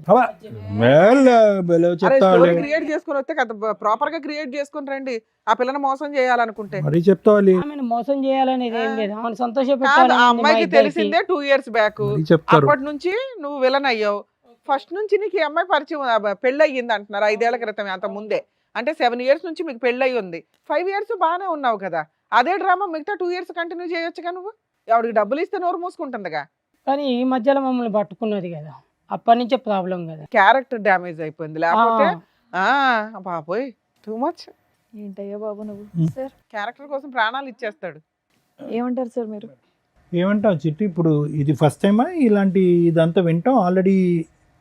చెప్తావాలి, క్రియేట్ చేసుకుని వస్తే కదా ప్రాపర్ గా క్రియేట్ చేసుకుని రండి. ఆ పిల్లని మోసం చేయాలనుకుంటే మరి చెప్తావాలి, ఆమెను మోసం చేయాలనేది ఏం లేదు, ఆమెను సంతోష కాదు, పెట్టాలని ఆ ఉంది మా అమ్మాయికి ఇద్దరికి. తెలిసిందే 2 years బ్యాక్. మరి చెప్తారు. అప్పటి నుంచి నువ్వు విలన్ అయ్యావు. ఫస్ట్ నుంచి నీకు ఈ అమ్మాయి పరిచయం, పెళ్ళి అయ్యింది అంటున్నారు 5 ఏళ్ల క్రితం, అంత ముందే. అంటే 7 years నుంచి మీకు పెళ్ళి అయ్యి ఉంది. 5 years బాగానే ఉన్నావు కదా. అదే డ్రామా మిగతా 2 years కంటిన్యూ చేయొచ్చుగా నువ్వు. ఆవిడకి డబ్బులు ఇస్తే నోరు మూసుకుంటుందిగా. కానీ ఈ మధ్యలో మమ్మల్ని పట్టుకున్నది కదా, అప్పటి నుంచే ప్రాబ్లం కదా. క్యారెక్టర్ డ్యామేజ్ అయిపోయింది. లేకపోతే బాబోయ్ టూ మచ్. ఏంటయ్యా బాబు నువ్వు. సార్ క్యారెక్టర్ కోసం ప్రాణాలు ఇచ్చేస్తాడు. ఏమంటారు సార్ మీరు? ఏమంటావు చిట్టి? ఇప్పుడు ఇది ఫస్ట్ టైమా ఇలాంటి ఇదంతా వింటాం? ఆల్రెడీ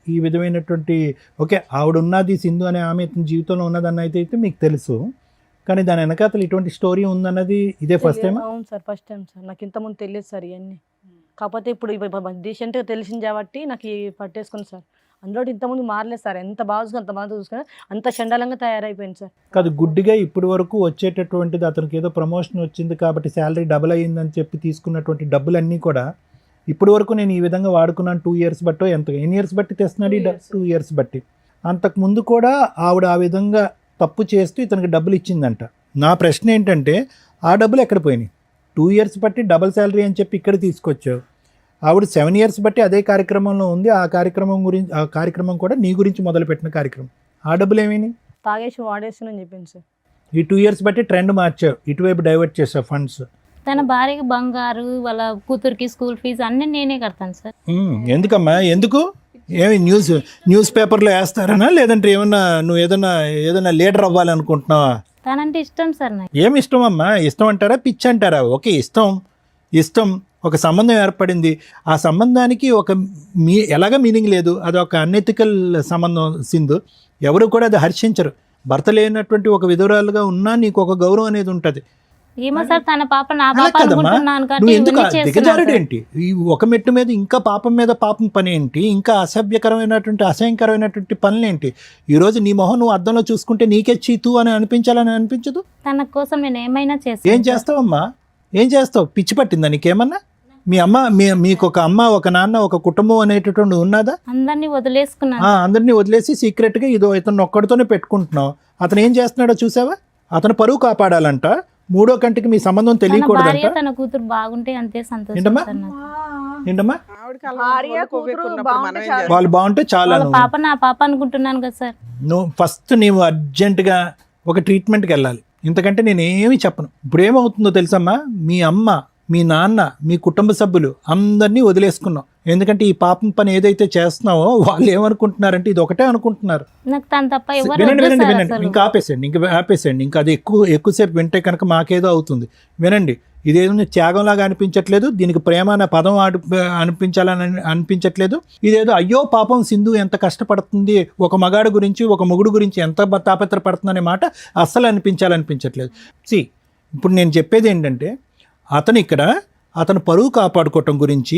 ఈ విధమైనటువంటి ఓకే ఆవిడ ఉన్నది, సింధు అనే ఆమె ఇతని జీవితంలో ఉన్నదన్న అయితే మీకు తెలుసు, కానీ దాని వెనకాతలు ఇటువంటి స్టోరీ ఉందన్నది ఇదే ఫస్ట్ టైం? అవును సార్, ఫస్ట్ టైం సార్. నాకు ఇంతకుముందు తెలియదు సార్ ఇవన్నీ. కాకపోతే ఇప్పుడు రీసెంట్గా తెలిసింది కాబట్టి నాకు పట్టేసుకుని సార్. అందులో ఇంతకుముందు మారలేదు సార్. ఎంత బాగా చూసుకుని అంత బాగా చూసుకుని అంత చండాలంగా తయారైపోయింది సార్. కాదు, గుడ్డిగా ఇప్పటి వరకు వచ్చేటటువంటిది అతనికి ఏదో ప్రమోషన్ వచ్చింది కాబట్టి శాలరీ డబుల్ అయ్యిందని చెప్పి తీసుకున్నటువంటి డబ్బులన్నీ కూడా ఇప్పటి వరకు నేను ఈ విధంగా వాడుకున్నాను 2 years బట్టో ఎంత, ఎన్ని ఇయర్స్ బట్టి తెస్తున్నాడు? 2 years బట్టి. అంతకు ముందు కూడా ఆవిడ ఆ విధంగా తప్పు చేస్తూ ఇతనికి డబ్బులు ఇచ్చిందంట. నా ప్రశ్న ఏంటంటే ఆ డబ్బులు ఎక్కడ పోయినాయి? 2 years బట్టి డబుల్ శాలరీ అని చెప్పి ఇక్కడ తీసుకొచ్చావు. ఆవిడ 7 years బట్టి అదే కార్యక్రమంలో ఉంది. ఆ కార్యక్రమం కూడా నీ గురించి మొదలుపెట్టిన కార్యక్రమం. ఆ డబ్బులు ఏమైనాయి? తాగేసి వాడేస్తానని చెప్పింది సార్. ఈ 2 years బట్టి ట్రెండ్ మార్చావు, ఇటువైపు డైవర్ట్ చేసావు ఫండ్స్. తన భార్యకి బంగారు, వాళ్ళ కూతురికి స్కూల్ ఫీజు అన్నీ నేనే కడతాను సార్. ఎందుకమ్మా? ఎందుకు? ఏమి న్యూస్ పేపర్లో వేస్తారనా, లేదంటే నువ్వు ఏదైనా లీడర్ అవ్వాలనుకుంటున్నావా? తనంటే ఇష్టం సార్ నాకు. ఏమి ఇష్టం అమ్మా? ఇష్టం అంటారా, పిచ్చి అంటారా? ఓకే, ఇష్టం ఒక సంబంధం ఏర్పడింది. ఆ సంబంధానికి ఎలాగ మీనింగ్ లేదు, అది ఒక అన్ఎథికల్ సంబంధం. సింధు ఎవరు కూడా అది హర్షించరు. భర్త లేనటువంటి ఒక విధురాలుగా ఉన్నా నీకు ఒక గౌరవం అనేది ఉంటుంది. ఏమో సార్, తన పాప నా అలా పాప కదమ్మా, అనుకుంటున్నాను కాబట్టి నువ్వు ఎందుకు ఇవన్నీ చేస్తున్నాను దిగజారుడు సార్. ఏంటి? ఈ ఒక మెట్టు మీద ఇంకా పాపం మీద పాపం పని ఏంటి? ఇంకా అసహ్యకరమైనటువంటి పనులేంటి? ఈరోజు నీ మొహం నువ్వు అద్దంలో చూసుకుంటే నీకే చీతు అని అనిపించాలని అనిపించదు? తన కోసం నేను ఏమైనా ఏం చేస్తాను. చేస్తావమ్మా? ఏం చేస్తావు? పిచ్చి పట్టిందా నీకేమన్నా? మీ అమ్మ మీకు ఒక అమ్మ, ఒక నాన్న, ఒక కుటుంబం అనేటటువంటి ఉన్నదా? అందరినీ వదిలేసుకున్నాను. అందరినీ వదిలేసి సీక్రెట్గా ఇతను ఒక్కడితోనే పెట్టుకుంటున్నావు. అతను ఏం చేస్తున్నాడో చూసావా? అతను పరువు కాపాడాలంట, 3వ కంటికి మీ సంబంధం తన తెలియకూడదంట. భార్య తన కూతురు బాగుంటే అంతే సంతోషం ఏంటమ్మా? సార్ నాకు. ఏంటమ్మా? ఆవిడకి భార్య, అలా కూతురు కొవ్వెక్కున్నప్పుడు బాగుంటే మనం ఏం చాలు. చేస్తాం? వాళ్ళు బాగుంటే చాలా. వాళ్ళ పాప నా పాప అనుకుంటున్నాను కదా సార్. నువ్వు అర్జెంటుగా ఒక ట్రీట్మెంట్కి వెళ్ళాలి. ఇంతకంటే నేనేమి చెప్పను. ఇప్పుడు ఏమవుతుందో తెలుసమ్మా, మీ అమ్మ, మీ నాన్న, మీ కుటుంబ సభ్యులు అందరినీ వదిలేసుకున్నావు. ఎందుకంటే ఈ పాపం పని ఏదైతే చేస్తున్నావో వాళ్ళు ఏమనుకుంటున్నారంటే ఇది ఒకటే అనుకుంటున్నారు. నాకు తను తప్ప ఎవరు వినండి వద్దు సార్ వినండి, అసలు. ఇంకా ఆపేసేయండి. ఇంకా అది ఎక్కువసేపు వింటే కనుక మాకేదో అవుతుంది. వినండి, ఇదేదో త్యాగంలాగా అనిపించట్లేదు, దీనికి ప్రేమ అనే పదం అనిపించాలని అనిపించట్లేదు. ఇదేదో అయ్యో పాపం సింధు ఎంత కష్టపడుతుంది, ఒక మగాడు గురించి, ఒక మొగుడు గురించి ఎంత తాపత్రపడుతుంది అనే మాట అస్సలు అనిపించట్లేదు. ఇప్పుడు నేను చెప్పేది ఏంటంటే, అతను పరువు కాపాడుకోవటం గురించి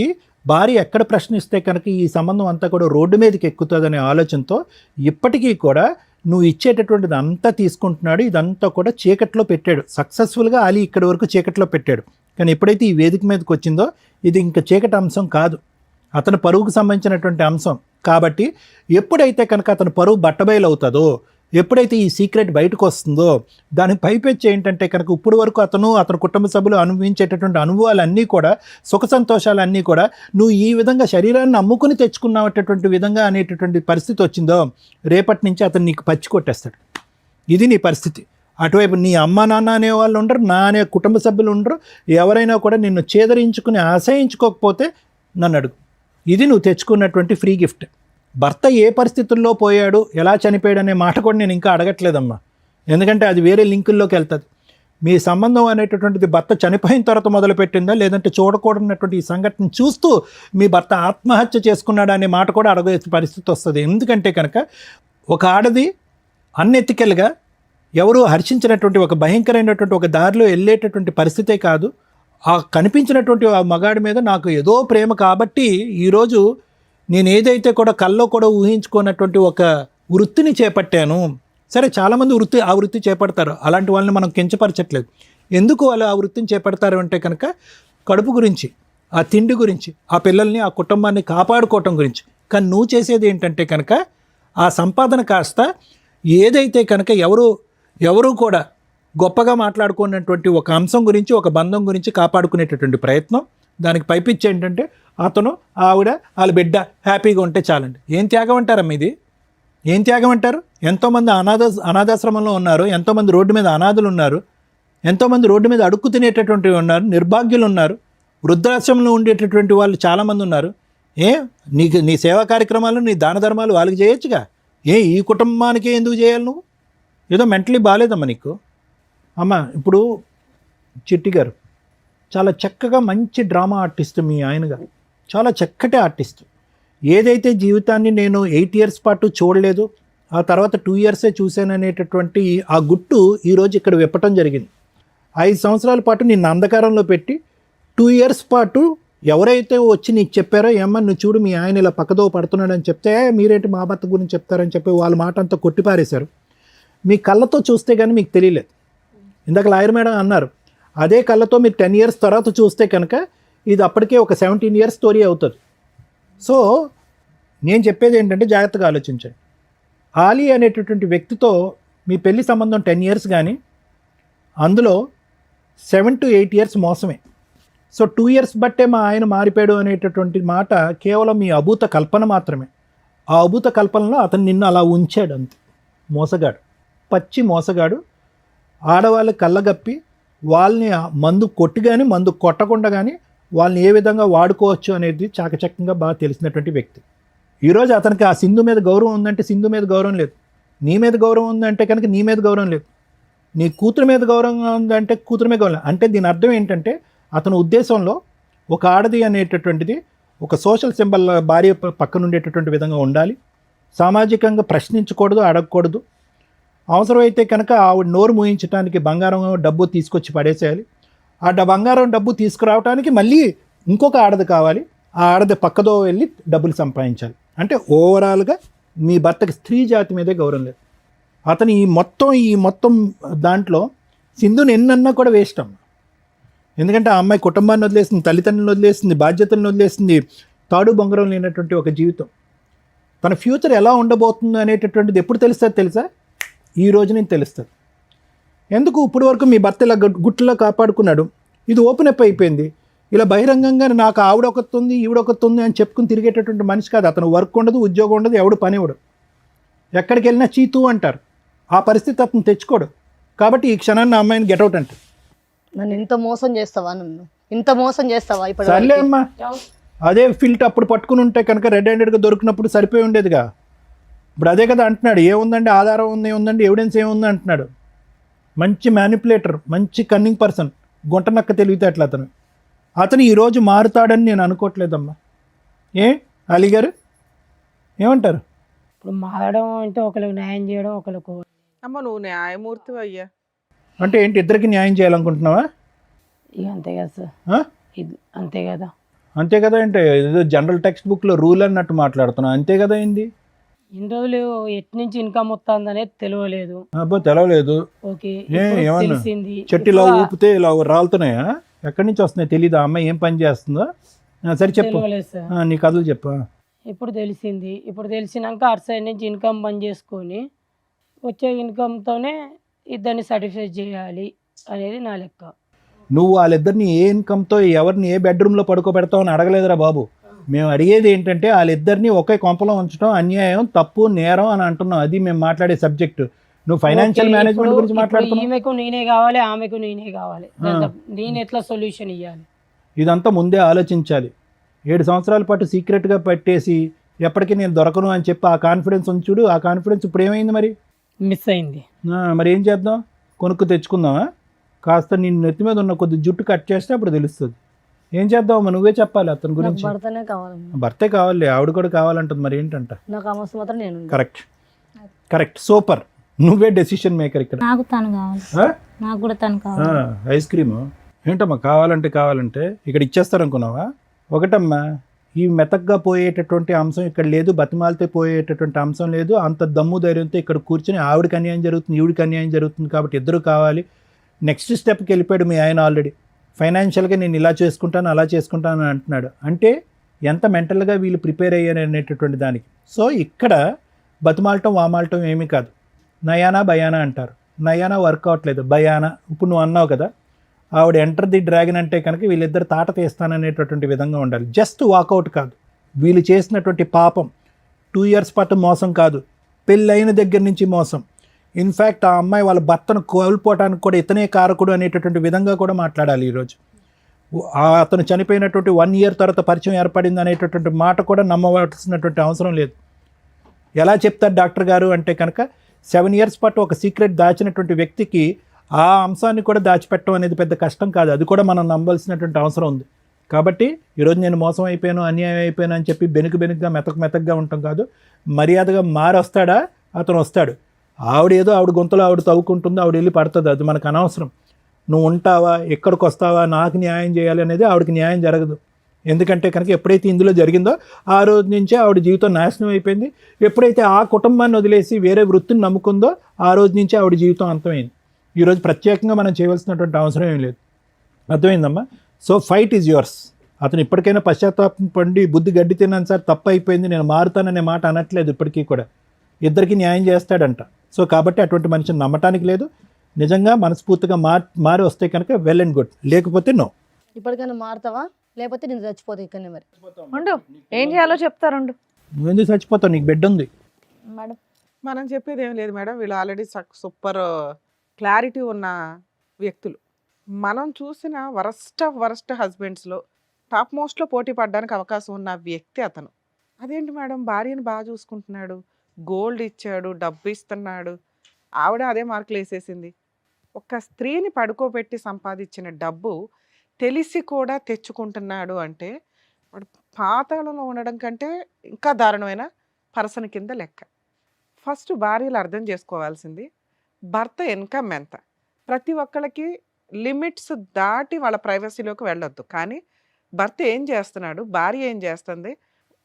భార్య ఎక్కడ ప్రశ్నిస్తే కనుక ఈ సంబంధం అంతా కూడా రోడ్డు మీదకి ఎక్కుతుందనే ఆలోచనతో ఇప్పటికీ కూడా నువ్వు ఇచ్చేటటువంటిది అంతా తీసుకుంటున్నాడు. ఇదంతా కూడా చీకట్లో పెట్టాడు. సక్సెస్ఫుల్గా అలీ ఇక్కడి వరకు చీకట్లో పెట్టాడు. కానీ ఎప్పుడైతే ఈ వేదిక మీదకి వచ్చిందో ఇది ఇంకా చీకటి అంశం కాదు, అతని పరువుకు సంబంధించినటువంటి అంశం. కాబట్టి ఎప్పుడైతే కనుక అతను పరువు బట్టబయలు అవుతుందో, ఎప్పుడైతే ఈ సీక్రెట్ బయటకు వస్తుందో దానికి పైపెచ్చి ఏంటంటే కనుక ఇప్పుడు వరకు అతని కుటుంబ సభ్యులు అనుభవించేటటువంటి అనుభవాలన్నీ కూడా, సుఖ సంతోషాలన్నీ కూడా నువ్వు ఈ విధంగా శరీరాన్ని అమ్ముకుని తెచ్చుకున్నటువంటి విధంగా అనేటటువంటి పరిస్థితి వచ్చిందో, రేపటి నుంచి అతను నీకు పచ్చి కొట్టేస్తాడు. ఇది నీ పరిస్థితి. అటువైపు నీ అమ్మ నాన్న అనే వాళ్ళు ఉండరు, నా అనే కుటుంబ సభ్యులు ఉండరు. ఎవరైనా కూడా నిన్ను చేదరించుకుని అసహించుకోకపోతే నన్ను అడుగు. ఇది నువ్వు తెచ్చుకున్నటువంటి ఫ్రీ గిఫ్ట్. భర్త ఏ పరిస్థితుల్లో పోయాడు, ఎలా చనిపోయాడు అనే మాట కూడా నేను ఇంకా అడగట్లేదమ్మా, ఎందుకంటే అది వేరే లింకుల్లోకి వెళ్తుంది. మీ సంబంధం అనేటటువంటిది భర్త చనిపోయిన తర్వాత మొదలుపెట్టిందా, లేదంటే చూడకూడనటువంటి ఈ సంఘటన చూస్తూ మీ భర్త ఆత్మహత్య చేసుకున్నాడా అనే మాట కూడా అడగే పరిస్థితి వస్తుంది. ఎందుకంటే కనుక ఒక ఆడది అన్ఎథికల్గా ఎవరు హర్షించినటువంటి ఒక భయంకరమైనటువంటి ఒక దారిలో వెళ్ళేటటువంటి పరిస్థితే కాదు, ఆ కనిపించినటువంటి ఆ మగాడి మీద నాకు ఏదో ప్రేమ కాబట్టి ఈరోజు నేను ఏదైతే కూడా కల్లో కూడా ఊహించుకున్నటువంటి ఒక వృత్తిని చేపట్టాను. సరే, చాలామంది ఆ వృత్తి చేపడతారు, అలాంటి వాళ్ళని మనం కించపరచట్లేదు. ఎందుకు వాళ్ళు ఆ వృత్తిని చేపడతారు అంటే కనుక కడుపు గురించి, ఆ తిండి గురించి, ఆ పిల్లల్ని ఆ కుటుంబాన్ని కాపాడుకోవటం గురించి. కానీ నువ్వు చేసేది ఏంటంటే కనుక ఆ సంపాదన కాస్త ఏదైతే కనుక ఎవరు కూడా గొప్పగా మాట్లాడుకున్నటువంటి ఒక అంశం గురించి, ఒక బంధం గురించి కాపాడుకునేటటువంటి ప్రయత్నం. దానికి పైపిచ్చి ఏంటంటే అతను ఆవిడ వాళ్ళ బిడ్డ హ్యాపీగా ఉంటే చాలండి. ఏం త్యాగం అంటారమ్మ ఇది? ఏం త్యాగం అంటారు? ఎంతోమంది అనాథాశ్రమంలో ఉన్నారు, ఎంతోమంది రోడ్డు మీద అనాథులు ఉన్నారు, ఎంతోమంది రోడ్డు మీద అడుక్కు తినేటటువంటి ఉన్నారు, నిర్భాగ్యులు ఉన్నారు, వృద్ధాశ్రమంలో ఉండేటటువంటి వాళ్ళు చాలామంది ఉన్నారు. నీ సేవా కార్యక్రమాలు, నీ దాన ధర్మాలు వాళ్ళకి చేయొచ్చుగా. ఈ కుటుంబానికి ఎందుకు చేయాలి నువ్వు? ఏదో మెంటలీ బాగాలేదమ్మా నీకు. అమ్మ, ఇప్పుడు చిట్టి గారు చాలా చక్కగా మంచి డ్రామా ఆర్టిస్ట్ మీ ఆయన గారు, చాలా చక్కటి ఆర్టిస్ట్. ఏదైతే జీవితాన్ని నేను 8 years పాటు చూడలేదు, ఆ తర్వాత 2 years చూశాను అనేటటువంటి ఆ గుట్టు ఈరోజు ఇక్కడ విప్పటం జరిగింది. 5 సంవత్సరాల పాటు నిన్ను అంధకారంలో పెట్టి 2 years పాటు ఎవరైతే వచ్చి నీకు చెప్పారో, ఏమన్నా నువ్వు చూడు మీ ఆయన ఇలా పక్కదో పడుతున్నాడని చెప్తే, మీరేంటి మా భర్త గురించి చెప్తారని చెప్పి వాళ్ళ మాట అంతా కొట్టిపారేశారు. మీ కళ్ళతో చూస్తే కానీ మీకు తెలియలేదు. ఇందాక లాయర్ మేడం అన్నారు, అదే కళ్ళతో మీరు 10 years తర్వాత చూస్తే కనుక ఇది అప్పటికే ఒక 17 years స్టోరీ అవుతుంది. సో నేను చెప్పేది ఏంటంటే జాగ్రత్తగా ఆలోచించండి. ఆలీ అనేటటువంటి వ్యక్తితో మీ పెళ్లి సంబంధం 10 years కానీ అందులో 7 to 8 years మోసమే. సో 2 years బట్టే మా ఆయన మారిపోయాడు అనేటటువంటి మాట కేవలం మీ అభూత కల్పన మాత్రమే. ఆ అభూత కల్పనలో అతను నిన్ను అలా ఉంచాడు, అంతే. మోసగాడు, పచ్చి మోసగాడు. ఆడవాళ్ళ కళ్ళగప్పి వాళ్ళని మందు కొట్టి కానీ మందు కొట్టకుండా కానీ వాళ్ళని ఏ విధంగా వాడుకోవచ్చు అనేది చాకచక్యంగా బాగా తెలిసినటువంటి వ్యక్తి. ఈరోజు అతనికి ఆ సింధు మీద గౌరవం ఉందంటే సింధు మీద గౌరవం లేదు, నీ మీద గౌరవం ఉందంటే కనుక నీ మీద గౌరవం లేదు, నీ కూతురు మీద గౌరవం ఉందంటే కూతురు మీద గౌరవం. అంటే దీని అర్థం ఏంటంటే అతని ఉద్దేశంలో ఒక ఆడది అనేటటువంటిది ఒక సోషల్ సింబల్ భార్య పక్కన ఉండేటటువంటి విధంగా ఉండాలి, సామాజికంగా ప్రశ్నించకూడదు, అడగకూడదు. అవసరమైతే కనుక ఆవిడ నోరు మూయించడానికి బంగారం డబ్బు తీసుకొచ్చి పడేసేయాలి. ఆ బంగారం డబ్బు తీసుకురావడానికి మళ్ళీ ఇంకొక ఆడది కావాలి, ఆ ఆడది పక్కదో వెళ్ళి డబ్బులు సంపాదించాలి. అంటే ఓవరాల్గా మీ భర్తకి స్త్రీ జాతి మీదే గౌరవం లేదు. అతను ఈ మొత్తం దాంట్లో సింధుని ఎన్నన్నా కూడా వేస్ట్ అమ్మ. ఎందుకంటే ఆ అమ్మాయి కుటుంబాన్ని వదిలేసింది, తల్లిదండ్రులను వదిలేసింది, బాధ్యతలను వదిలేసింది, తాడు బొంగరం లేనటువంటి ఒక జీవితం. తన ఫ్యూచర్ ఎలా ఉండబోతుందో అనేటటువంటిది ఎప్పుడు తెలుస్తుంది తెలుసా? ఈ రోజు నేను తెలుస్తుంది. ఎందుకు ఇప్పుడు వరకు మీ భర్త ఇలా గుట్టులో కాపాడుకున్నాడు, ఇది ఓపెన్ అప్ అయిపోయింది. ఇలా బహిరంగంగా నాకు ఆవిడొకతుంది ఈవిడొకతుంది అని చెప్పుకుని తిరిగేటటువంటి మనిషి కాదు అతను. వర్క్ ఉండదు, ఉద్యోగం ఉండదు, ఎవడు పని ఇవ్వడు, ఎక్కడికి వెళ్ళినా చీతూ అంటారు. ఆ పరిస్థితి అతను తెచ్చుకోడు. కాబట్టి ఈ క్షణాన్ని ఆ అమ్మాయిని గెటౌట్ అంటే నన్ను ఇంత మోసం చేస్తావా? ఇంత మోసం చేస్తావా? ఇప్పుడు సర్లే అమ్మా, అదే ఫిల్ట్ అప్పుడు పట్టుకుని ఉంటే కనుక రెడ్ హ్యాండెడ్గా దొరికినప్పుడు సరిపోయి ఉండేదిగా. ఇప్పుడు అదే కదా అంటున్నాడు, ఏముందండి ఆధారం ఉంది, ఏముందండి ఎవిడెన్స్ ఏముంది అంటున్నాడు. మంచి మ్యానిపులేటర్, మంచి కన్నింగ్ పర్సన్, గుంటనక్క తెలివితేటలు అతను ఈరోజు మారుతాడని నేను అనుకోవట్లేదమ్మా. అలీ గారు ఏమంటారు? ఇప్పుడు మారడం అంటే ఒకరికి న్యాయం చేయడం, ఒకరికి అమ్మ నువ్వు న్యాయమూర్తి అయ్యా. అంటే ఏంటి, ఇద్దరికి న్యాయం చేయాలనుకుంటున్నావా? ఇక అంతే కదా సార్, అంతే కదా. అంతే కదా అంటే ఏదో జనరల్ టెక్స్ట్ బుక్లో రూల్ అన్నట్టు మాట్లాడుతున్నా, అంతే కదా అయింది. ఇన్ని రోజులు ఎటు నుంచి ఇన్కమ్ వస్తుంది అనేది తెలియలేదు. అబ్బో తెలవలేదు. ఓకే, ఏమన్నా తెలిసింది. చెట్టులో ఊపితే ఇలా రాలుతున్నాయా? ఎక్కడి నుంచి వస్తున్నాయి తెలీదు. ఆ అమ్మాయి ఏం పని చేస్తుందో? సరే చెప్పు, నీ కథలు చెప్పు. ఇప్పుడు తెలిసింది. ఇప్పుడు తెలిసినాక అటు సైడ్ నుంచి ఇన్కమ్ బంద్ చేసుకొని వచ్చే ఇన్కమ్‌తోనే ఇద్దరిని సాటిస్ఫై చేయాలి అనేది నా లెక్క. నువ్వు వాళ్ళిద్దరిని ఏ ఇన్కమ్తో ఎవరిని ఏ బెడ్రూమ్లో పడుకోబెడతావు అని అడగలేదురా బాబు. మేము అడిగేది ఏంటంటే వాళ్ళిద్దరిని ఒకే కొంపలో ఉంచడం అన్యాయం, తప్పు, నేరం అని అంటున్నాం. అది మేము మాట్లాడే సబ్జెక్టు. నువ్వు ఫైనాన్షియల్ ఓకే. మేనేజ్మెంట్ గురించి ఇప్పుడు మాట్లాడుతున్నావు. ఈమెకు నేనే కావాలి, ఆమెకు నేనే కావాలి. నేను ఎట్లా సొల్యూషన్ ఇవ్వాలి? ఇదంతా ముందే ఆలోచించాలి. 7 సంవత్సరాల పాటు సీక్రెట్గా పెట్టేసి ఎప్పటికీ నేను దొరకను అని చెప్పి ఆ కాన్ఫిడెన్స్ ఉంచుడు. ఆ కాన్ఫిడెన్స్ ఇప్పుడు ఏమైంది మరి? మిస్ అయింది. మరి ఏం చేద్దాం? కొనుక్కు తెచ్చుకుందామా? కాస్త నేను నెత్తి మీద ఉన్న కొద్ది జుట్టు కట్ చేస్తే అప్పుడు తెలుస్తుంది. ఏం చేద్దామా? నువ్వే చెప్పాలి అతని నాకు గురించి. భర్తనే కావాలమ్మా. భర్తే కావాలి, ఆవిడ కూడా కావాలంటుంది. మరి ఏంటంట? నాకు ఆ మస్తు మాత్రం నేను కరెక్ట్ సూపర్. నువ్వే డెసిషన్ మేకర్ ఇక్కడ. నాకు తను కావాలి, ఆ? నాకు కూడా తను కావాలి. ఐస్ క్రీము ఏంటమ్మా? కావాలంటే ఇక్కడ ఇచ్చేస్తారనుకున్నావా? ఒకటమ్మా, ఈ మెతగ్గా పోయేటటువంటి అంశం ఇక్కడ లేదు, బతిమాలితే పోయేటటువంటి అంశం లేదు. అంత దమ్ము ధైర్యంతో ఇక్కడ కూర్చొని ఆవిడకి అన్యాయం జరుగుతుంది, ఈవిడికి అన్యాయం జరుగుతుంది కాబట్టి ఇద్దరు కావాలి. నెక్స్ట్ స్టెప్కి వెళ్ళిపోయాడు మీ ఆయన ఆల్రెడీ. ఫైనాన్షియల్గా నేను ఇలా చేసుకుంటాను అలా చేసుకుంటాను అని అంటున్నాడు. అంటే ఎంత మెంటల్గా వీళ్ళు ప్రిపేర్ అయ్యారు అనేటటువంటి దానికి. సో ఇక్కడ బతిమాలటం వామాలటం ఏమీ కాదు. నయానా భయానా అంటారు. నయానా వర్క్ అవట్లేదు, భయానా. ఇప్పుడు నువ్వు అన్నావు కదా, ఆవిడ ఎంటర్ ది డ్రాగన్ అంటే కనుక వీళ్ళిద్దరు తాట తీస్తాననేటటువంటి విధంగా ఉండాలి. జస్ట్ వాకౌట్ కాదు. వీళ్ళు చేసినటువంటి పాపం 2 years పాటు మోసం కాదు, పెళ్ళైన దగ్గర నుంచి మోసం. ఇన్ఫ్యాక్ట్ ఆ అమ్మాయి వాళ్ళ భర్తను కోల్పోవడానికి కూడా ఇతనే కారకుడు అనేటటువంటి విధంగా కూడా మాట్లాడాలి ఈరోజు. అతను చనిపోయినటువంటి 1 year తర్వాత పరిచయం ఏర్పడింది అనేటటువంటి మాట కూడా నమ్మవలసినటువంటి అవసరం లేదు. ఎలా చెప్తారు డాక్టర్ గారు అంటే కనుక 7 years పాటు ఒక సీక్రెట్ దాచినటువంటి వ్యక్తికి ఆ అంశాన్ని కూడా దాచిపెట్టడం అనేది పెద్ద కష్టం కాదు. అది కూడా మనం నమ్మాల్సినటువంటి అవసరం ఉంది. కాబట్టి ఈరోజు నేను మోసం అయిపోయాను, అన్యాయం అయిపోయాను అని చెప్పి బెనుకుగా మెత్తగా ఉండటం కాదు. మర్యాదగా మారొస్తాడా? అతను వస్తాడు. ఆవిడ గొంతులో ఆవిడ తవ్వుకుంటుందో, ఆవిడ వెళ్ళి పడుతుంది. అది మనకు అనవసరం. నువ్వు ఉంటావా, ఎక్కడికి వస్తావా, నాకు న్యాయం చేయాలి అనేది ఆవిడకి న్యాయం జరగదు. ఎందుకంటే కనుక ఎప్పుడైతే ఇందులో జరిగిందో ఆ రోజు నుంచే ఆవిడ జీవితం నాశనం అయిపోయింది. ఎప్పుడైతే ఆ కుటుంబాన్ని వదిలేసి వేరే వృత్తిని నమ్ముకుందో ఆ రోజు నుంచే ఆవిడ జీవితం అంతమైంది. ఈరోజు ప్రత్యేకంగా మనం చేయవలసినటువంటి అవసరం ఏం లేదు. అర్థమైందమ్మా? So fight is yours. అతను ఇప్పటికైనా పశ్చాత్తాపం పండి బుద్ధి గడ్డి తిన్నాను సార్, తప్పు అయిపోయింది, నేను మారుతాననే మాట అనట్లేదు. ఇప్పటికీ కూడా ఇద్దరికి న్యాయం చేస్తాడంట. సో కాబట్టి అటువంటి మనిషిని నమ్మటానికి లేదు. నిజంగా మనస్ఫూర్తిగా మారి వస్తే కనుక వెల్ అండ్ గుడ్, లేకపోతే నో. ఇప్పటికైనా మారుతావా లేకపోతే నేను చచ్చిపోతా ఇక్కడనే. మరి ఉండు, ఏం చేయాలో చెప్తారుండు. నువ్వెందుకు చచ్చిపోతావు? నీకు బెడ్ ఉంది. మేడం మనం చెప్పేది ఏం లేదు మేడం. వీళ్ళు ఆల్రెడీ సూపర్ క్లారిటీ ఉన్న వ్యక్తులు. మనం చూసిన వరస్ట్ హస్బెండ్స్లో టాప్ మోస్ట్లో పోటీ పడడానికి అవకాశం ఉన్న వ్యక్తి అతను. అదేంటి మేడం, భార్యను బాగా చూసుకుంటున్నాడు, గోల్డ్ ఇచ్చాడు, డబ్బు ఇస్తున్నాడు, ఆవిడ అదే మార్కులు వేసేసింది. ఒక స్త్రీని పడుకోబెట్టి సంపాదించిన డబ్బు తెలిసి కూడా తెచ్చుకుంటున్నాడు అంటే వాడు పాతాళంలో ఉండడం కంటే ఇంకా దారుణమైన పర్సన్ కింద లెక్క. ఫస్ట్ భార్యలు అర్థం చేసుకోవాల్సింది భర్త ఇన్కమ్ ఎంత. ప్రతి ఒక్కళ్ళకి లిమిట్స్ దాటి వాళ్ళ ప్రైవసీలోకి వెళ్ళొద్దు. కానీ భర్త ఏం చేస్తున్నాడు, భార్య ఏం చేస్తుంది